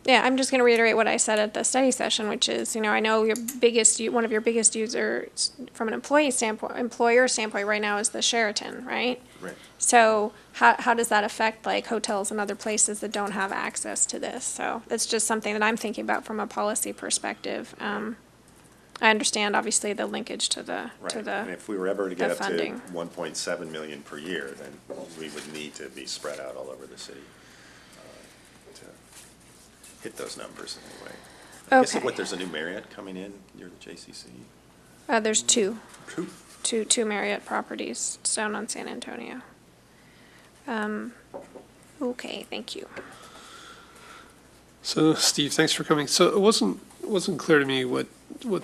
Speaker 7: Yeah, I'm just going to reiterate what I said at the study session, which is, I know one of your biggest users from an employer standpoint right now is the Sheraton, right?
Speaker 12: Right.
Speaker 7: So how does that affect like hotels and other places that don't have access to this? So it's just something that I'm thinking about from a policy perspective. I understand obviously the linkage to the
Speaker 12: Right. And if we were ever to get up to
Speaker 7: funding.
Speaker 12: 1.7 million per year, then we would need to be spread out all over the city to hit those numbers anyway. I guess
Speaker 7: Okay.
Speaker 12: there's a new Marriott coming in near the JCC.
Speaker 7: There's two
Speaker 12: Two.
Speaker 7: Marriott properties down on San Antonio. Okay, thank you.
Speaker 3: So, Steve, thanks for coming. So it wasn't clear to me what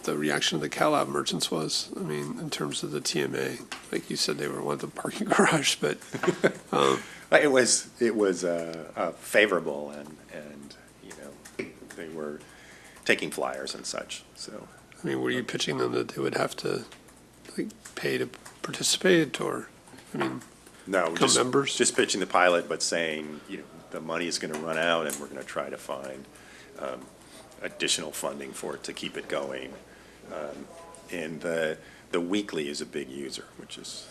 Speaker 3: the reaction of the Calab merchants was. I mean, in terms of the TMA, like you said, they wanted the parking garage, but
Speaker 12: It was favorable, and they were taking flyers and such. So
Speaker 3: I mean, were you pitching them that they would have to like pay to participate, or I mean,
Speaker 12: No,
Speaker 3: become members?
Speaker 12: just pitching the pilot, but saying, the money is going to run out, and we're going to try to find additional funding for it to keep it going. And the weekly is a big user, which is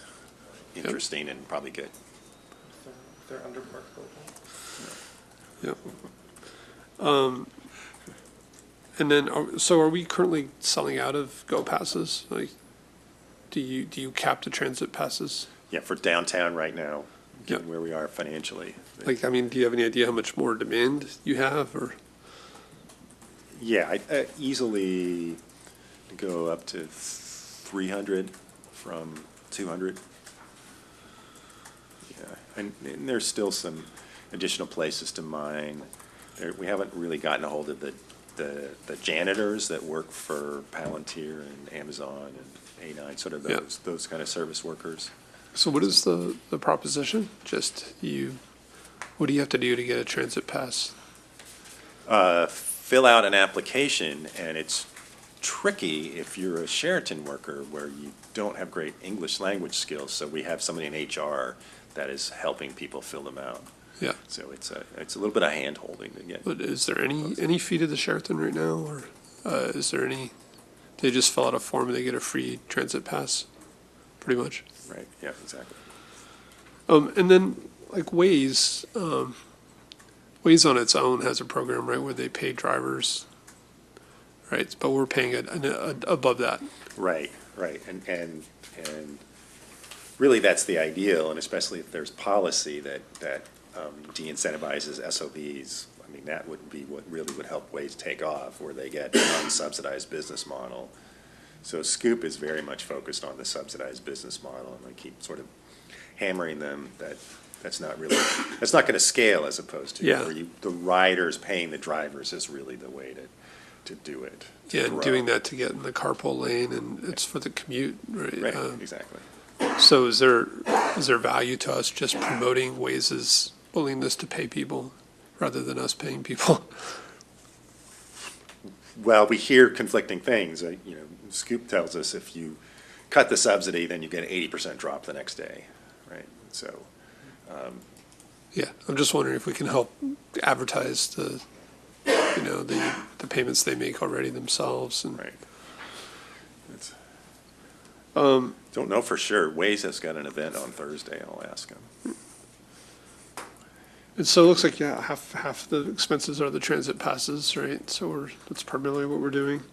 Speaker 12: interesting and probably good.
Speaker 8: They're under park
Speaker 3: Yep. And then, so are we currently selling out of Go Passes? Like, do you cap the transit passes?
Speaker 12: Yeah, for downtown right now, given
Speaker 3: Yep.
Speaker 12: where we are financially.
Speaker 3: Like, I mean, do you have any idea how much more demand you have, or?
Speaker 12: Yeah, I easily go up to 300 from 200. Yeah, and there's still some additional places to mine. We haven't really gotten a hold of the janitors that work for Palantir and Amazon and A9, sort of those kind of service workers.
Speaker 3: So what is the proposition? Just what do you have to do to get a transit pass?
Speaker 12: Fill out an application, and it's tricky if you're a Sheraton worker where you don't have great English language skills. So we have somebody in HR that is helping people fill them out.
Speaker 3: Yeah.
Speaker 12: So it's a little bit of hand holding to get.
Speaker 3: But is there any fee to the Sheraton right now, or is there any? They just fill out a form and they get a free transit pass, pretty much.
Speaker 12: Right. Yeah. Exactly.
Speaker 3: And then like Waze, Waze on its own has a program, right, where they pay drivers, right? But we're paying it above that.
Speaker 12: Right. Right. And really that's the ideal, and especially if there's policy that de-incentivizes SOVs. I mean, that would be what really would help Waze take off, where they get an unsubsidized business model. So Scoop is very much focused on the subsidized business model, and I keep sort of hammering them that that's not going to scale, as opposed to where the riders paying the drivers is really the way to do it.
Speaker 3: Yeah, and doing that to get in the carpool lane, and it's for the commute, right?
Speaker 12: Right, exactly.
Speaker 3: So is there value to us just promoting Waze's willingness to pay people rather than us paying people?
Speaker 12: Well, we hear conflicting things. Scoop tells us if you cut the subsidy, then you get an 80% drop the next day, right? So.
Speaker 3: Yeah, I'm just wondering if we can help advertise the payments they make already themselves. And,
Speaker 12: right. Don't know for sure. Waze has got an event on Thursday. I'll ask him.
Speaker 3: And so it looks like, half the expenses are the transit passes, right? So that's primarily what we're doing.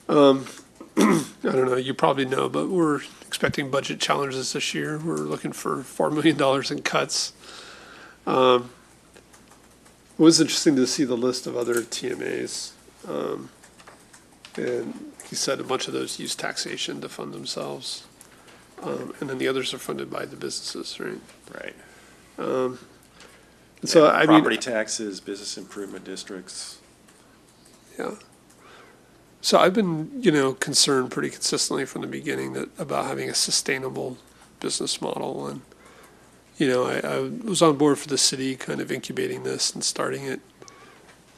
Speaker 3: I don't know, you probably know, but we're expecting budget challenges this year. We're looking for $4 million in cuts. It was interesting to see the list of other TMAs. And he said a bunch of those use taxation to fund themselves. And then the others are funded by the businesses, right?
Speaker 12: Right.
Speaker 3: So I mean,
Speaker 12: property taxes, business improvement districts.
Speaker 3: Yeah. So I've been, concerned pretty consistently from the beginning about having a sustainable business model. And, I was on board for the city kind of incubating this and starting it.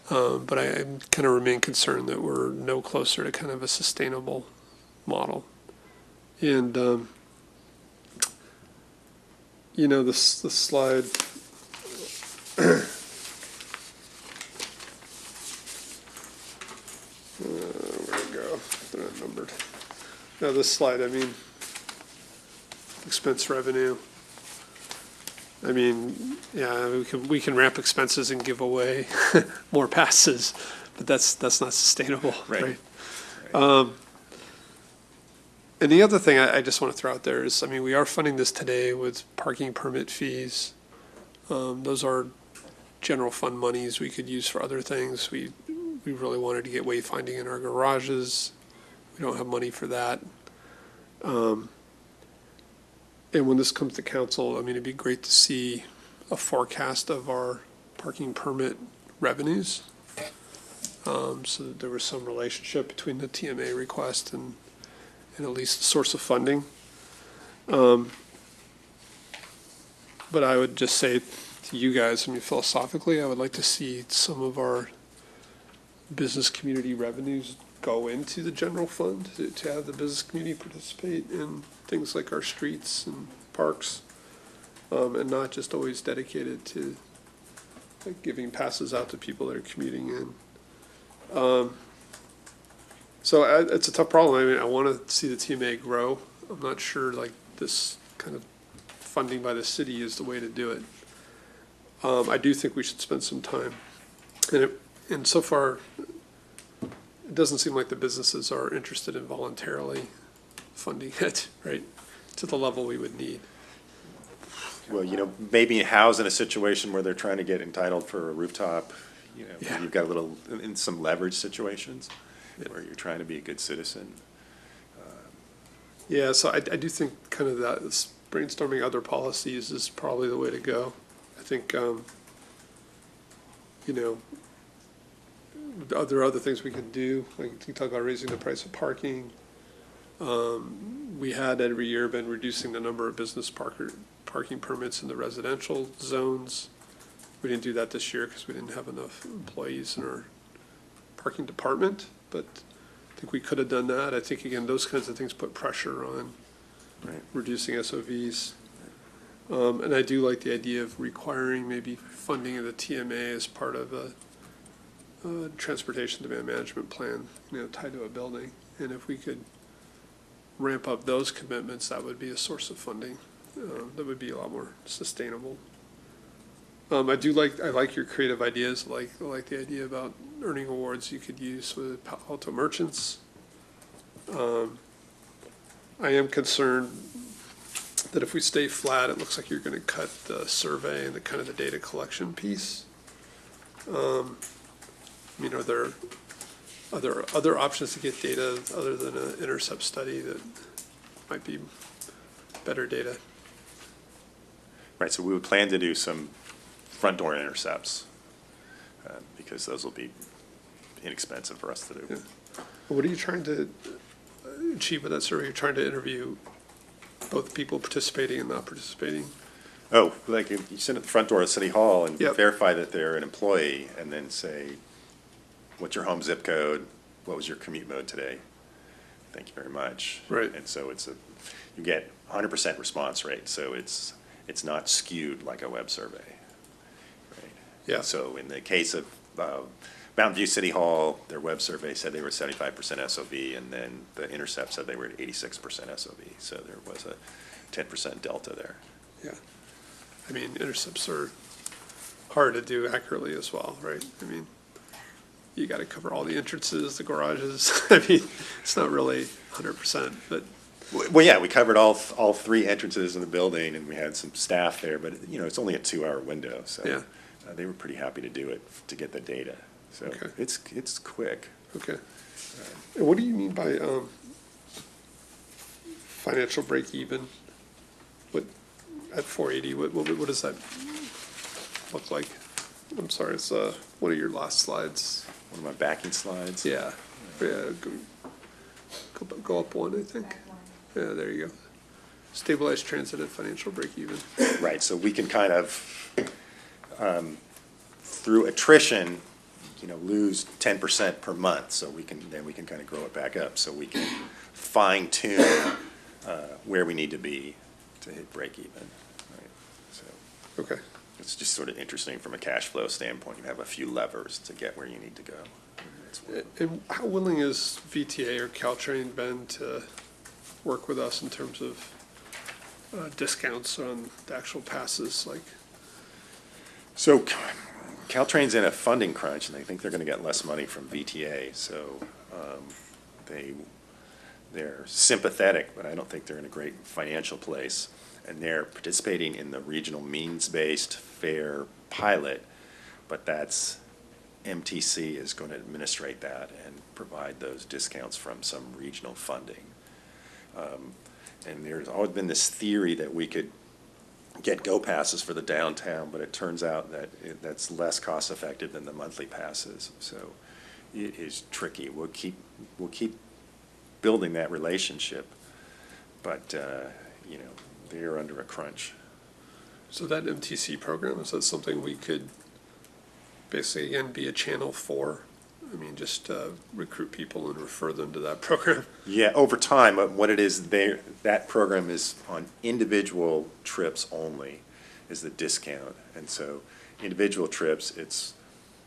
Speaker 3: But I kind of remain concerned that we're no closer to kind of a sustainable model. And, the slide. Where'd it go? They're not numbered. No, this slide, I mean, expense revenue. I mean, yeah, we can ramp expenses and give away more passes, but that's not sustainable, right? And the other thing I just want to throw out there is, I mean, we are funding this today with parking permit fees. Those are general fund monies we could use for other things. We really wanted to get wayfinding in our garages. We don't have money for that. And when this comes to council, I mean, it'd be great to see a forecast of our parking permit revenues. So that there was some relationship between the TMA request and at least the source of funding. But I would just say to you guys, I mean, philosophically, I would like to see some of our business community revenues go into the general fund to have the business community participate in things like our streets and parks. and not just always dedicated to like giving passes out to people that are commuting in. So it's a tough problem. I mean, I want to see the TMA grow. I'm not sure like this kind of funding by the city is the way to do it. I do think we should spend some time. And so far, it doesn't seem like the businesses are interested in voluntarily funding it, right, to the level we would need.
Speaker 12: Well, maybe housed in a situation where they're trying to get entitled for a rooftop,
Speaker 3: Yeah.
Speaker 12: you've got a little, in some leverage situations where you're trying to be a good citizen.
Speaker 3: Yeah, so I do think kind of that brainstorming other policies is probably the way to go. I think, there are other things we can do, like you talk about raising the price of parking. We had every year been reducing the number of business parking permits in the residential zones. We didn't do that this year because we didn't have enough employees in our parking department, but I think we could have done that. I think, again, those kinds of things put pressure on reducing SOVs. And I do like the idea of requiring maybe funding of the TMA as part of a transportation demand management plan, tied to a building. And if we could ramp up those commitments, that would be a source of funding that would be a lot more sustainable. I like your creative ideas. I like the idea about earning awards you could use with Palo Alto merchants. I am concerned that if we stay flat, it looks like you're going to cut the survey and the kind of the data collection piece. Are there other options to get data other than an intercept study that might be better data?
Speaker 12: Right, so we would plan to do some front door intercepts because those will be inexpensive for us to do.
Speaker 3: Yeah. What are you trying to achieve with that survey? You're trying to interview both people participating and not participating?
Speaker 12: Oh, like you sit at the front door of City Hall and
Speaker 3: Yep.
Speaker 12: verify that they're an employee and then say, what's your home zip code? What was your commute mode today? Thank you very much.
Speaker 3: Right.
Speaker 12: And so you get 100% response rate, so it's not skewed like a web survey. Right.
Speaker 3: Yeah.
Speaker 12: So in the case of Mountain View City Hall, their web survey said they were 75% SOV, and then the intercept said they were at 86% SOV. So there was a 10% delta there.
Speaker 3: Yeah. I mean, intercepts are hard to do accurately as well, right? I mean, you got to cover all the entrances, the garages. I mean, it's not really 100%, but.
Speaker 12: Well, yeah, we covered all three entrances in the building, and we had some staff there, but, it's only a 2-hour window, so.
Speaker 3: Yeah.
Speaker 12: They were pretty happy to do it to get the data. So
Speaker 3: Okay.
Speaker 12: it's quick.
Speaker 3: Okay. And what do you mean by financial break even? What at 480? What does that look like? I'm sorry, it's one of your last slides.
Speaker 12: One of my backing slides.
Speaker 3: Yeah. Yeah. Go up one, I think. Yeah, there you go. Stabilized transit at financial break even.
Speaker 12: Right, so we can kind of, through attrition, lose 10% per month, so we can kind of grow it back up, so we can fine tune where we need to be to hit break even. Right? So
Speaker 3: Okay.
Speaker 12: it's just sort of interesting from a cash flow standpoint. You have a few levers to get where you need to go.
Speaker 3: And how willing is VTA or Caltrain been to work with us in terms of discounts on the actual passes?
Speaker 12: So Caltrain's in a funding crunch, and they think they're going to get less money from VTA, so they're sympathetic, but I don't think they're in a great financial place. And they're participating in the regional means-based fare pilot, but that's MTC is going to administrate that and provide those discounts from some regional funding. And there's always been this theory that we could get go passes for the downtown, but it turns out that that's less cost effective than the monthly passes. So it is tricky. We'll keep building that relationship, but they're under a crunch.
Speaker 3: So that MTC program, is that something we could basically, again, be a channel for? I mean, just recruit people and refer them to that program?
Speaker 12: Yeah, over time, what it is, that program is on individual trips only. is the discount. And so individual trips,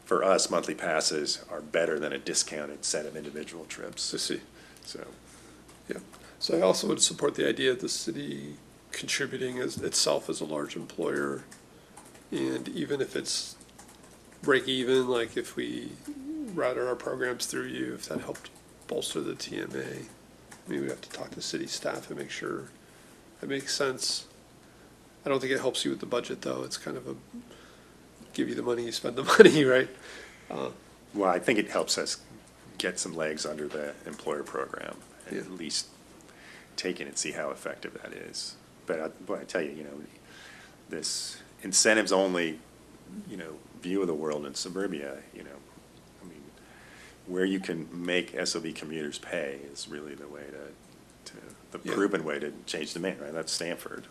Speaker 12: for us, monthly passes are better than a discounted set of individual trips.
Speaker 3: I see.
Speaker 12: So,
Speaker 3: Yeah. So I also would support the idea of the city contributing as itself as a large employer. And even if it's break even, like if we routed our programs through you, if that helped bolster the TMA, maybe we have to talk to city staff and make sure it makes sense. I don't think it helps you with the budget, though. It's kind of a give you the money, you spend the money, right?
Speaker 12: well, I think it helps us get some legs under the employer program and
Speaker 3: Yeah.
Speaker 12: at least take it and see how effective that is. But I tell you, this incentives only, view of the world in suburbia, I mean, where you can make SOB commuters pay is really the way the
Speaker 3: Yeah.
Speaker 12: proven way to change demand, right? That's Stanford.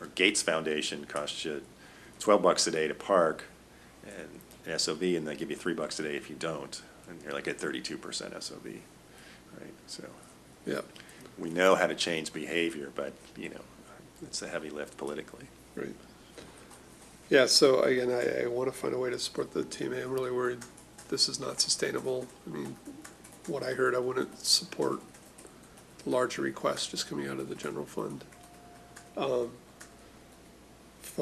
Speaker 12: Or Gates Foundation costs you $12 a day to park and an SOB, and they give you $3 a day if you don't, and you're like at 32% SOB, right? So
Speaker 3: Yeah.
Speaker 12: we know how to change behavior, but, it's a heavy lift politically.
Speaker 3: Right. Yeah, so again, I want to find a way to support the TMA. I'm really worried this is not sustainable. I mean, what I heard, I wouldn't support larger requests just coming out of the general fund. Well,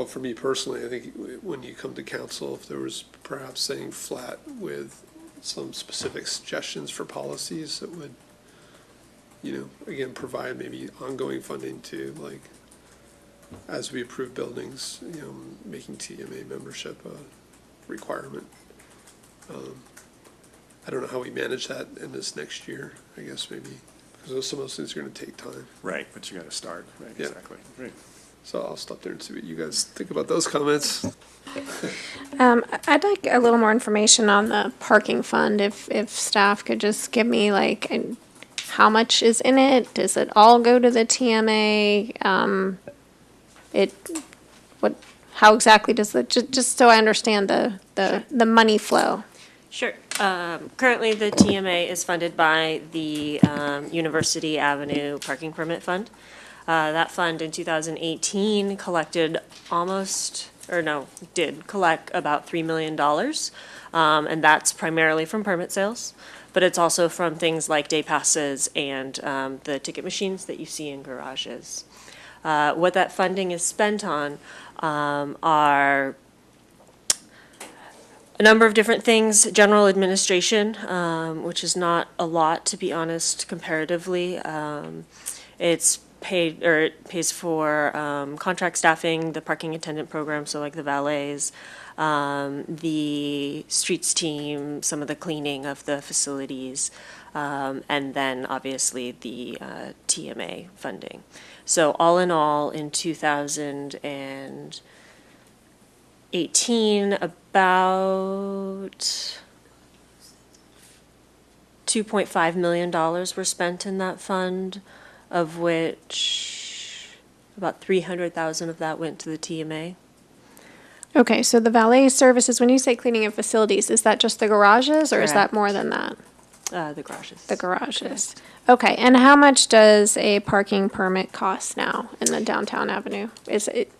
Speaker 3: for me personally, I think when you come to council, if there was perhaps saying flat with some specific suggestions for policies that would, again, provide maybe ongoing funding to, like, as we approve buildings, making TMA membership a requirement. I don't know how we manage that in this next year, I guess maybe, because some of those things are going to take time.
Speaker 12: Right, but you got to start, right,
Speaker 3: Yeah.
Speaker 12: exactly. Right.
Speaker 3: So I'll stop there and see what you guys think about those comments.
Speaker 7: I'd like a little more information on the parking fund, if staff could just give me how much is in it? Does it all go to the TMA? How exactly does just so I understand the money flow?
Speaker 13: Sure. Currently, the TMA is funded by the University Avenue Parking Permit Fund. That fund in 2018 did collect about $3 million. And that's primarily from permit sales, but it's also from things like day passes and the ticket machines that you see in garages. What that funding is spent on are a number of different things. General administration, which is not a lot, to be honest, comparatively. It pays for contract staffing, the parking attendant program, so like the valets, the streets team, some of the cleaning of the facilities, and then obviously the TMA funding. So all in all, in 2018, about $2.5 million were spent in that fund, of which about 300,000 of that went to the TMA.
Speaker 7: Okay, so the valet services, when you say cleaning of facilities, is that just the garages, or is that
Speaker 13: Correct.
Speaker 7: more than that?
Speaker 13: The garages.
Speaker 7: The garages. Okay, and how much does a parking permit cost now in the downtown avenue? Is it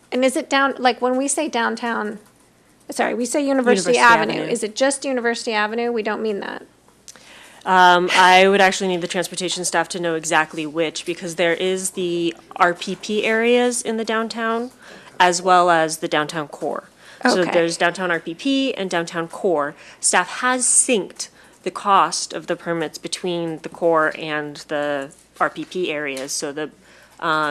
Speaker 7: down, like when we say downtown, sorry, we say University Avenue.
Speaker 13: Avenue.
Speaker 7: Is it just University Avenue? We don't mean that.
Speaker 13: I would actually need the transportation staff to know exactly which, because there is the RPP areas in the downtown, as well as the downtown core. So
Speaker 7: Okay.
Speaker 13: there's downtown RPP and downtown core. Staff has synced the cost of the permits between the core and the RPP areas, so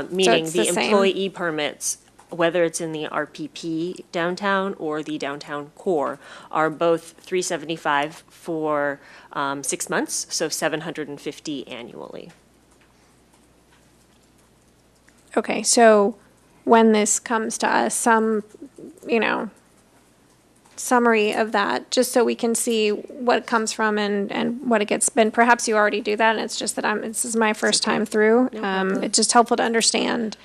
Speaker 13: meaning
Speaker 7: it's
Speaker 13: the
Speaker 7: the same.
Speaker 13: employee permits, whether it's in the RPP downtown or the downtown core, are both $375 for 6 months, so $750 annually.
Speaker 7: Okay, so when this comes to us, some, summary of that, just so we can see what it comes from and what it gets spent. Perhaps you already do that, and it's just that this is my first time through. It's just helpful to understand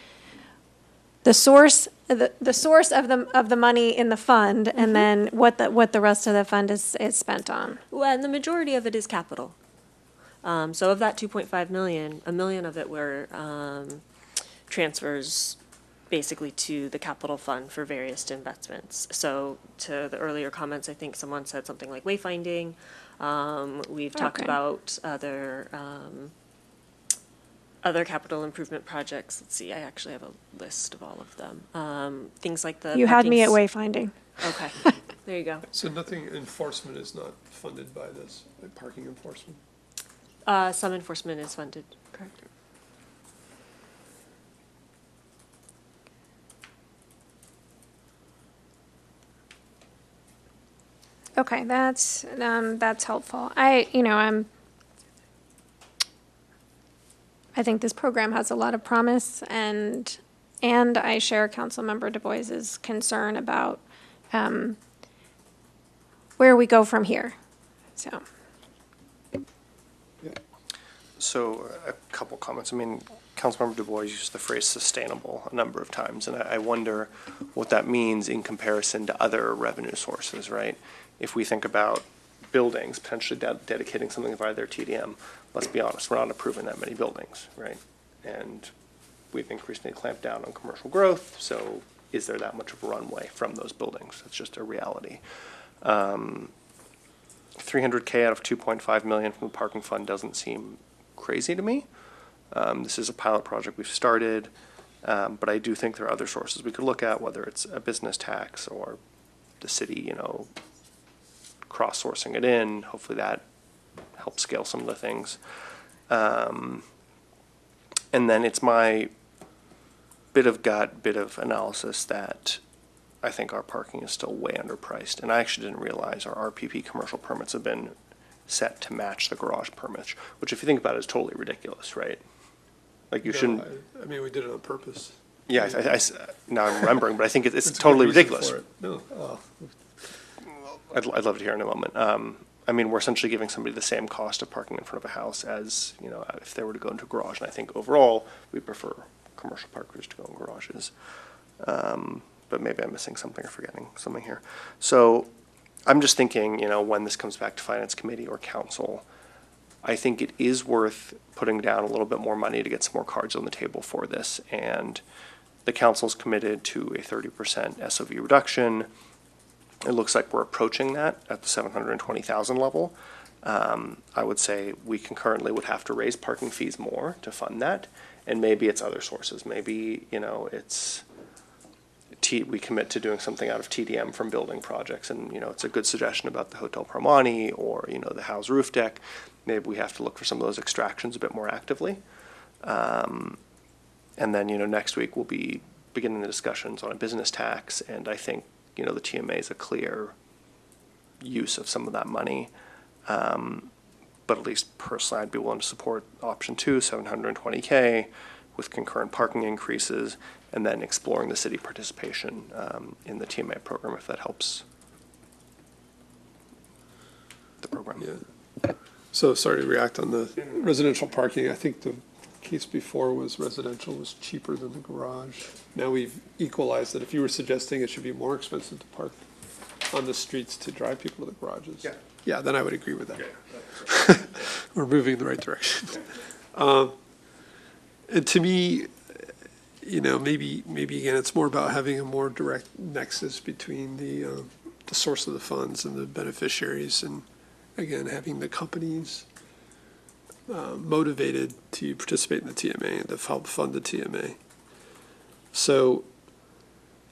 Speaker 7: the source of the money in the fund, and then what the rest of the fund is spent on.
Speaker 13: Well, and the majority of it is capital. So of that 2.5 million, $1 million of it were transfers basically to the capital fund for various investments. So to the earlier comments, I think someone said something like wayfinding. We've talked
Speaker 7: Okay.
Speaker 13: about other capital improvement projects. Let's see, I actually have a list of all of them. Things like the
Speaker 7: You had me at
Speaker 13: parking
Speaker 7: wayfinding.
Speaker 13: Okay, there you go.
Speaker 3: So nothing, enforcement is not funded by this, like parking enforcement?
Speaker 13: Some enforcement is funded, correct?
Speaker 7: Okay, that's helpful. I think this program has a lot of promise, and I share Councilmember Du Bois's concern about where we go from here. So,
Speaker 8: So a couple comments. I mean, Councilmember Du Bois used the phrase sustainable a number of times, and I wonder what that means in comparison to other revenue sources, right? If we think about buildings, potentially dedicating something via their TDM, let's be honest, we're not approving that many buildings, right? And we've increasingly clamped down on commercial growth, so is there that much of a runway from those buildings? That's just a reality. 300K out of 2.5 million from the parking fund doesn't seem crazy to me. This is a pilot project we've started, but I do think there are other sources we could look at, whether it's a business tax or the city, cross-sourcing it in. Hopefully that helps scale some of the things. And then it's my bit of gut, bit of analysis that I think our parking is still way underpriced. And I actually didn't realize our RPP commercial permits have been set to match the garage permits, which if you think about it is totally ridiculous, right? Like you
Speaker 3: No,
Speaker 8: shouldn't.
Speaker 3: I mean, we did it on purpose.
Speaker 8: Yeah, now I'm remembering, but I think it's
Speaker 3: It's a good
Speaker 8: totally
Speaker 3: reason
Speaker 8: ridiculous.
Speaker 3: for it. No,
Speaker 8: I'd love to hear in a moment. I mean, we're essentially giving somebody the same cost of parking in front of a house as, if they were to go into a garage. And I think overall, we prefer commercial parkers to go in garages. But maybe I'm missing something or forgetting something here. So I'm just thinking, when this comes back to Finance Committee or Council, I think it is worth putting down a little bit more money to get some more cards on the table for this. And the Council's committed to a 30% SOV reduction. It looks like we're approaching that at the 720,000 level. I would say we concurrently would have to raise parking fees more to fund that. And maybe it's other sources. Maybe, we commit to doing something out of TDM from building projects. And, it's a good suggestion about the Hotel Promani or, the house roof deck. Maybe we have to look for some of those extractions a bit more actively. And then, next week we'll be beginning the discussions on a business tax. And I think, the TMA is a clear use of some of that money. But at least personally, I'd be willing to support option 2, 720K, with concurrent parking increases, and then exploring the city participation in the TMA program if that helps the program.
Speaker 3: yeah. So sorry to react on the residential parking. I think the case before was residential was cheaper than the garage. Now we've equalized it. If you were suggesting it should be more expensive to park on the streets to drive people to the garages.
Speaker 8: Yeah.
Speaker 3: Yeah, then I would agree with that. We're moving in the right direction. And to me, maybe again, it's more about having a more direct nexus between the source of the funds and the beneficiaries, and again, having the companies motivated to participate in the TMA and to help fund the TMA. So,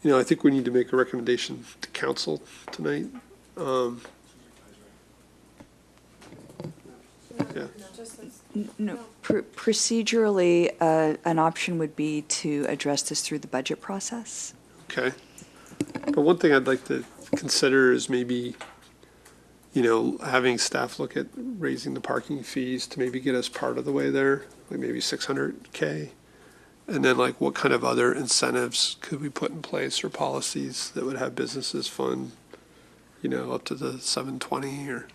Speaker 3: I think we need to make a recommendation to council tonight. Yeah.
Speaker 11: No, procedurally, an option would be to address this through the budget process.
Speaker 3: Okay. But one thing I'd like to consider is maybe, having staff look at raising the parking fees to maybe get us part of the way there, like maybe 600K. And then what kind of other incentives could we put in place or policies that would have businesses fund, up to the 720 or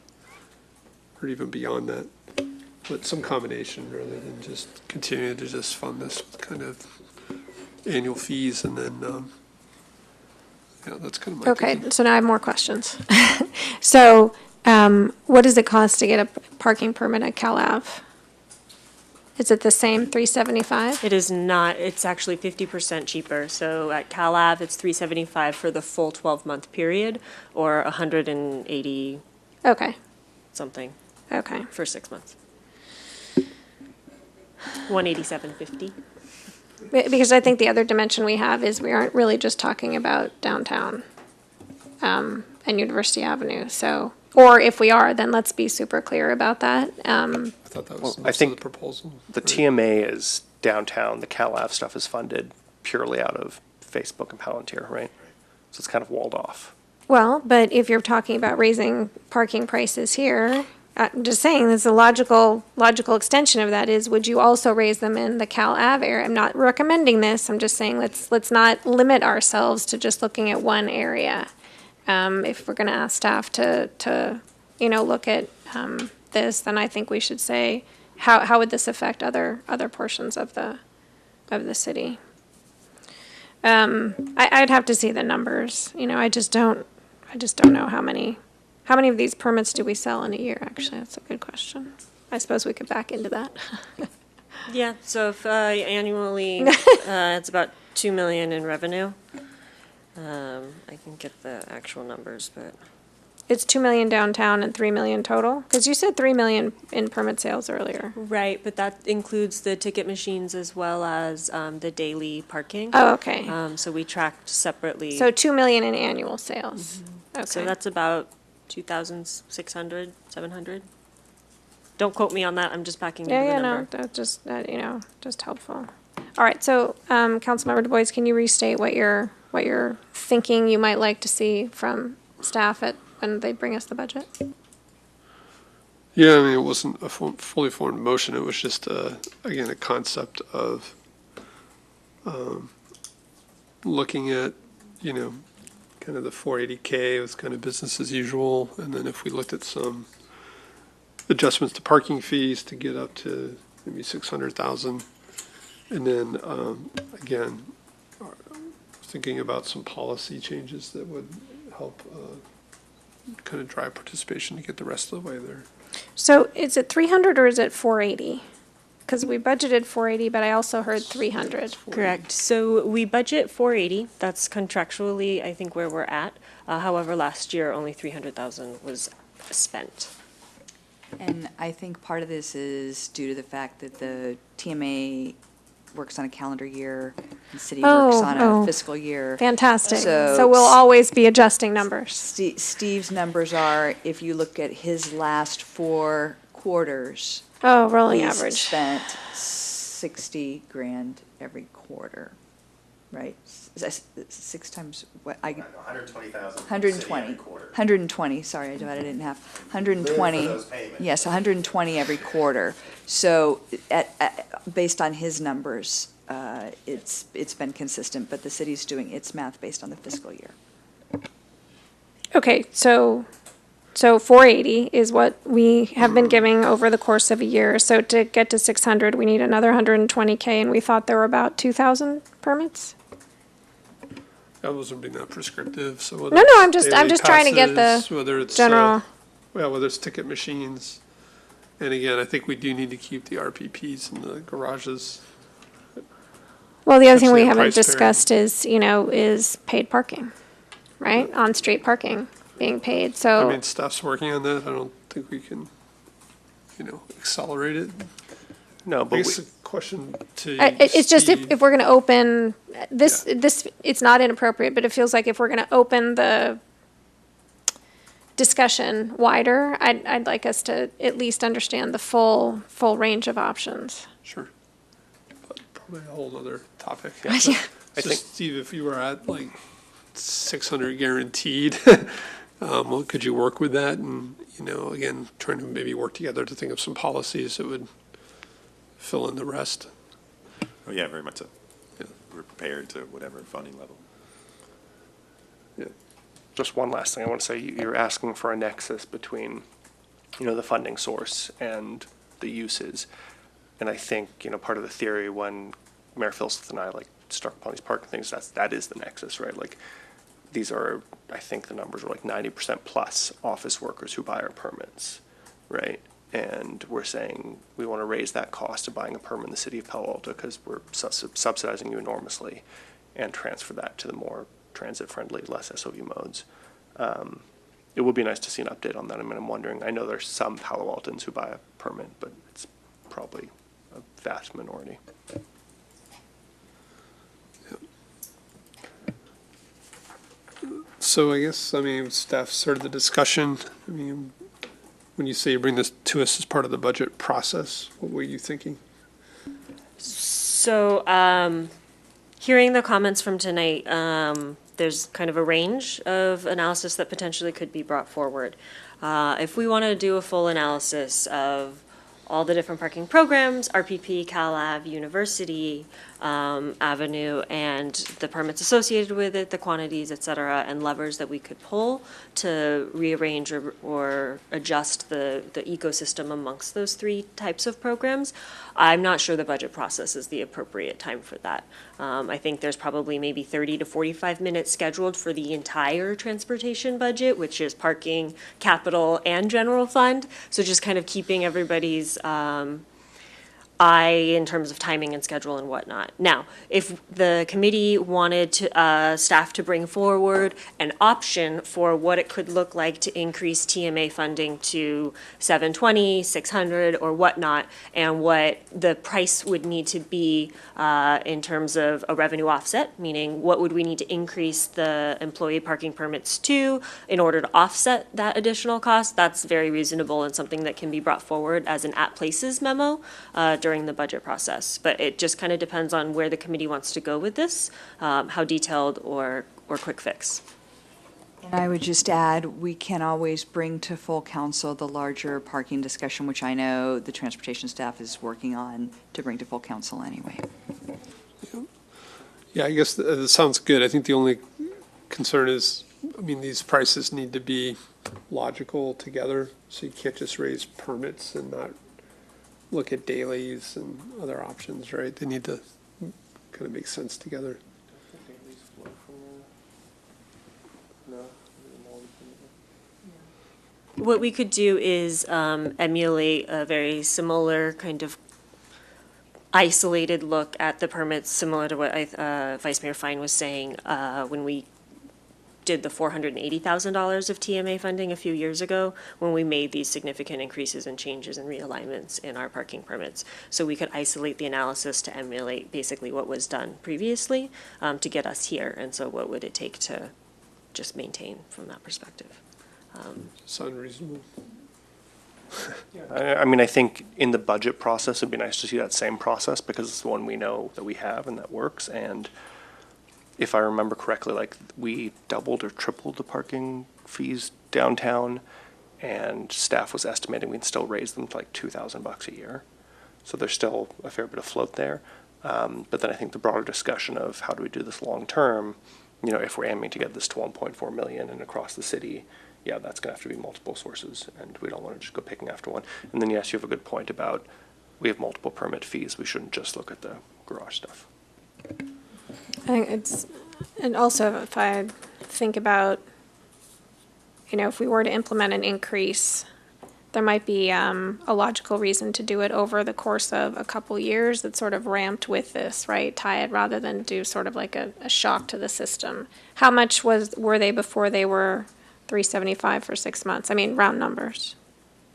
Speaker 3: even beyond that. But some combination rather than just continue to just fund this with kind of annual fees and then, that's kind of my
Speaker 7: okay,
Speaker 3: thinking.
Speaker 7: so now I have more questions. So, what does it cost to get a parking permit at Cal Ave? Is it the same 375?
Speaker 13: It is not, it's actually 50% cheaper. So at Cal Ave, it's 375 for the full 12-month period, or 180
Speaker 7: Okay,
Speaker 13: something
Speaker 7: okay.
Speaker 13: for 6 months. 187.50.
Speaker 7: Because I think the other dimension we have is we aren't really just talking about downtown and University Avenue, so, or if we are, then let's be super clear about that.
Speaker 3: I thought that was
Speaker 8: I
Speaker 3: most of
Speaker 8: think
Speaker 3: the proposal.
Speaker 8: The
Speaker 3: right?
Speaker 8: TMA is downtown, the Cal Ave stuff is funded purely out of Facebook and Palantir, right? So it's kind of walled off.
Speaker 7: Well, but if you're talking about raising parking prices here, I'm just saying, there's a logical extension of that is, would you also raise them in the Cal Ave area? I'm not recommending this, I'm just saying, let's not limit ourselves to just looking at one area. If we're gonna ask staff to, look at, this, then I think we should say, how would this affect other portions of the city? I'd have to see the numbers, I just don't know how many of these permits do we sell in a year, actually? That's a good question. I suppose we could back into that.
Speaker 13: Yeah, so if annually, it's about 2 million in revenue. I can get the actual numbers, but.
Speaker 7: It's 2 million downtown and 3 million total? Because you said 3 million in permit sales earlier.
Speaker 13: Right, but that includes the ticket machines as well as the daily parking.
Speaker 7: Oh, okay.
Speaker 13: So we tracked separately.
Speaker 7: So 2 million in annual sales. Okay.
Speaker 13: So that's about 2,600, 700. Don't quote me on that, I'm just backing into the
Speaker 7: Yeah,
Speaker 13: number.
Speaker 7: no, that's just, just helpful. All right, so, Councilmember Du Bois, can you restate what you're thinking you might like to see from staff when they bring us the budget?
Speaker 3: Yeah, I mean, it wasn't a fully formed motion. It was just, again, a concept of looking at, kind of the 480K was kind of business as usual. And then if we looked at some adjustments to parking fees to get up to maybe 600,000. And then, again, thinking about some policy changes that would help kind of drive participation to get the rest of the way there.
Speaker 7: So is it 300 or is it 480? Because we budgeted 480, but I also heard 300.
Speaker 13: Correct. So we budget 480. That's contractually, I think, where we're at. However, last year, only 300,000 was spent.
Speaker 11: And I think part of this is due to the fact that the TMA works on a calendar year, the city works on a fiscal year.
Speaker 7: Fantastic.
Speaker 11: So-
Speaker 7: So we'll always be adjusting numbers.
Speaker 11: Steve's numbers are, if you look at his last 4 quarters,
Speaker 7: Oh, rolling
Speaker 11: he's
Speaker 7: average.
Speaker 11: spent 60 grand every quarter, right? That's 6 times what I.
Speaker 12: 120,000.
Speaker 11: 120. 120, sorry, I divided it in half. 120.
Speaker 12: those payments.
Speaker 11: Yes, 120 every quarter. So based on his numbers, it's been consistent, but the city's doing its math based on the fiscal year.
Speaker 7: Okay, so 480 is what we have been giving over the course of a year. So to get to 600, we need another 120K, and we thought there were about 2,000 permits?
Speaker 3: That wasn't being that prescriptive, so whether
Speaker 7: No,
Speaker 3: it's
Speaker 7: I'm
Speaker 3: daily
Speaker 7: just trying to get
Speaker 3: passes,
Speaker 7: the
Speaker 3: whether it's,
Speaker 7: general.
Speaker 3: whether it's ticket machines. And again, I think we do need to keep the RPPs in the garages.
Speaker 7: Well, the other thing we
Speaker 3: Especially a
Speaker 7: haven't
Speaker 3: price parity.
Speaker 7: discussed is paid parking, right? On-street parking being paid,
Speaker 3: I
Speaker 7: so.
Speaker 3: mean, staff's working on that. I don't think we can, accelerate it.
Speaker 8: No,
Speaker 3: I
Speaker 8: but
Speaker 3: guess the question to
Speaker 7: It's just
Speaker 3: Steve-
Speaker 7: if we're gonna open, this, it's not inappropriate, but it feels like if we're gonna open the discussion wider, I'd like us to at least understand the full range of options.
Speaker 3: Sure. But probably a whole other topic.
Speaker 7: Yeah.
Speaker 3: So
Speaker 8: think-
Speaker 3: Steve, if you were at like 600 guaranteed, well, could you work with that? And, again, trying to maybe work together to think of some policies that would fill in the rest.
Speaker 12: Oh, yeah, very much so.
Speaker 3: Yeah.
Speaker 12: We're prepared to whatever funding level.
Speaker 3: Yeah.
Speaker 8: just one last thing I want to say. You're asking for a nexus between, the funding source and the uses. And I think, part of the theory when Mayor Filseth and I struck upon these parking things, that is the nexus, right? Like, these are, I think the numbers are like 90% plus office workers who buy our permits, right? and we're saying we want to raise that cost of buying a permit in the city of Palo Alto because we're subsidizing you enormously, and transfer that to the more transit-friendly, less SOV modes. It would be nice to see an update on that. I mean, I'm wondering, I know there's some Palo Altans who buy a permit, but it's probably a vast minority.
Speaker 3: So I guess, I mean, staff started the discussion. I mean, when you say you bring this to us as part of the budget process, what were you thinking?
Speaker 13: So, hearing the comments from tonight, there's kind of a range of analysis that potentially could be brought forward. If we want to do a full analysis of all the different parking programs, RPP, CalAv, University, Avenue, and the permits associated with it, the quantities, et cetera, and levers that we could pull to rearrange or adjust the ecosystem amongst those three types of programs, I'm not sure the budget process is the appropriate time for that. I think there's probably maybe 30 to 45 minutes scheduled for the entire transportation budget, which is parking, capital, and general fund. So just kind of keeping everybody's eye in terms of timing and schedule and whatnot. Now, if the committee wanted staff to bring forward an option for what it could look like to increase TMA funding to 720, 600, or whatnot, and what the price would need to be in terms of a revenue offset, meaning what would we need to increase the employee parking permits to in order to offset that additional cost, that's very reasonable and something that can be brought forward as an at-places memo during the budget process. But it just kind of depends on where the committee wants to go with this, how detailed or quick fix.
Speaker 11: And I would just add, we can always bring to full council the larger parking discussion, which I know the transportation staff is working on to bring to full council anyway.
Speaker 3: Yeah, I guess that sounds good. I think the only concern is, I mean, these prices need to be logical together, so you can't just raise permits and not look at dailies and other options, right? They need to kind of make sense together.
Speaker 13: What we could do is emulate a very similar kind of isolated look at the permits, similar to what Vice Mayor Fine was saying when we did the $480,000 of TMA funding a few years ago, when we made these significant increases and changes and realignments in our parking permits. So we could isolate the analysis to emulate basically what was done previously to get us here. And so what would it take to just maintain from that perspective?
Speaker 3: Sound reasonable?
Speaker 8: I mean, I think in the budget process, it'd be nice to see that same process because it's the one we know that we have and that works. And if I remember correctly, like we doubled or tripled the parking fees downtown, and staff was estimating we'd still raise them to like $2,000 a year. So there's still a fair bit of float there. But then I think the broader discussion of how do we do this long term, you know, if we're aiming to get this to 1.4 million and across the city, yeah, that's going to have to be multiple sources, and we don't want to just go picking after one. And then, yes, you have a good point about we have multiple permit fees. We shouldn't just look at the garage stuff.
Speaker 7: I think it's, and also if I think about, you know, if we were to implement an increase, there might be a logical reason to do it over the course of a couple years that sort of ramped with this, right? Tie it rather than do sort of like a shock to the system. How much were they before they were $375 for 6 months? I mean, round numbers.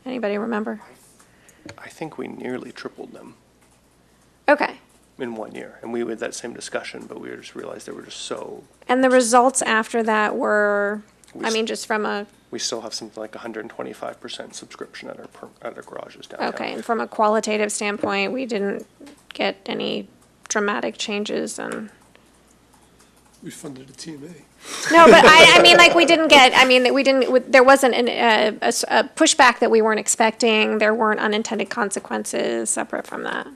Speaker 7: Anybody remember?
Speaker 8: I think we nearly tripled them
Speaker 7: Okay.
Speaker 8: in 1 year, and we had that same discussion, but we just realized they were just so.
Speaker 7: And the results after that were, I mean, just from a,
Speaker 8: We still have something like 125% subscription at our garages downtown.
Speaker 7: okay, and from a qualitative standpoint, we didn't get any dramatic changes and.
Speaker 3: We funded a TMA.
Speaker 7: No, but I mean, like, we didn't get, I mean, we didn't, there wasn't a pushback that we weren't expecting. There weren't unintended consequences separate from that.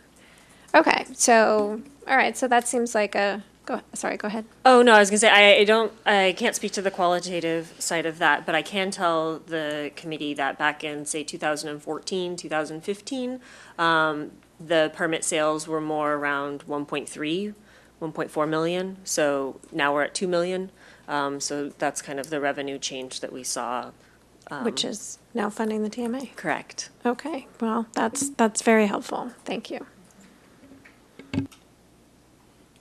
Speaker 7: Okay, so, all right, so that seems like go ahead.
Speaker 13: Oh, no, I was gonna say, I can't speak to the qualitative side of that, but I can tell the committee that back in, say, 2014, 2015, the permit sales were more around 1.4 million, so now we're at 2 million. So that's kind of the revenue change that we saw
Speaker 7: Which is now funding the TMA.
Speaker 13: Correct.
Speaker 7: Okay, well, that's very helpful. Thank you.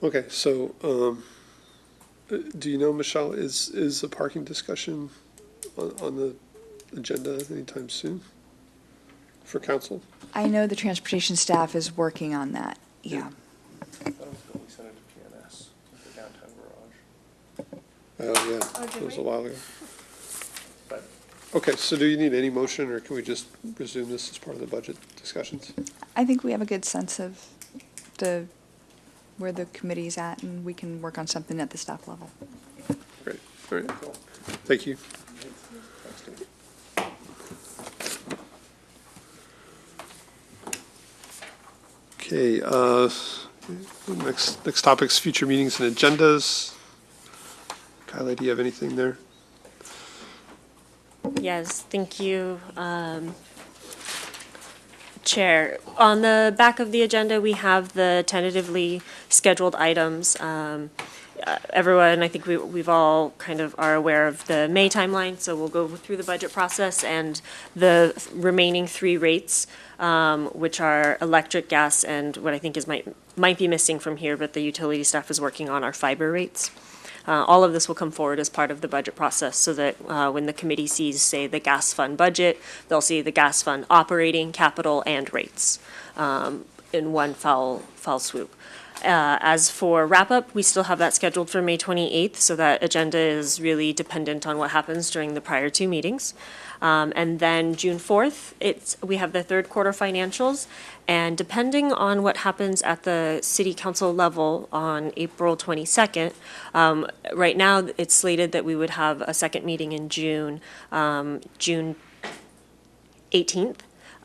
Speaker 3: Okay, so, do you know, Michelle, is a parking discussion on the agenda anytime soon for council?
Speaker 11: I know the transportation staff is working on that, yeah.
Speaker 8: I thought we sent it to PNS, the downtown garage.
Speaker 3: Oh, yeah, it was a while ago.
Speaker 8: But
Speaker 3: Okay, so do you need any motion, or can we just resume this as part of the budget discussions?
Speaker 11: I think we have a good sense of where the committee's at, and we can work on something at the staff level.
Speaker 3: Great, all right, thank you.
Speaker 8: thanks, Steve.
Speaker 3: Okay, next topic's future meetings and agendas. Kylie, do you have anything there?
Speaker 13: Yes, thank you, Chair. On the back of the agenda, we have the tentatively scheduled items. Everyone, I think we've all kind of are aware of the May timeline, so we'll go through the budget process and the remaining 3 rates, which are electric, gas, and what I think is might be missing from here, but the utility staff is working on our fiber rates. All of this will come forward as part of the budget process so that when the committee sees, say, the gas fund budget, they'll see the gas fund operating, capital, and rates in one foul swoop. As for wrap-up, we still have that scheduled for May 28th, so that agenda is really dependent on what happens during the prior 2 meetings. And then June 4th, we have the 3rd quarter financials, and depending on what happens at the city council level on April 22nd, right now it's slated that we would have a second meeting in June 18th,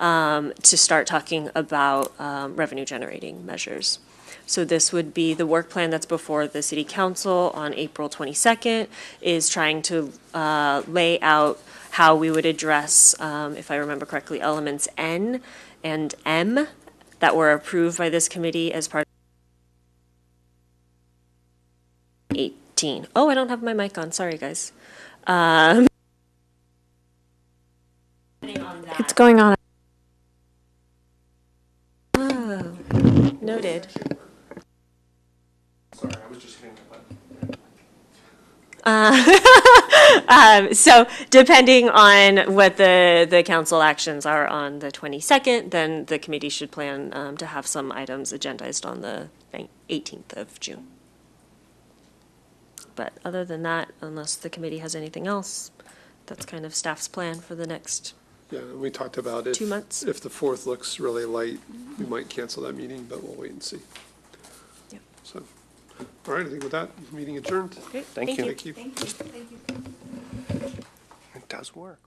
Speaker 13: to start talking about revenue generating measures. So this would be the work plan that's before the city council on April 22nd, is trying to lay out how we would address, if I remember correctly, elements N and M that were approved by this committee as part of 18. Oh, I don't have my mic on. Sorry, guys.
Speaker 7: It's going on.
Speaker 13: Oh, noted.
Speaker 8: Sorry, I was just hitting the button.
Speaker 13: So depending on what the council actions are on the 22nd, then the committee should plan to have some items agendized on the 18th of June. But other than that, unless the committee has anything else, that's kind of staff's plan for the next.
Speaker 3: Yeah, we talked about it.
Speaker 13: 2 months.
Speaker 3: If the 4th looks really light, we might cancel that meeting, but we'll wait and see.
Speaker 13: Yep.
Speaker 3: So, all right, I think with that, meeting adjourned.
Speaker 13: Great,
Speaker 8: Thank you.
Speaker 3: Thank you.
Speaker 11: Thank you.
Speaker 8: It does work.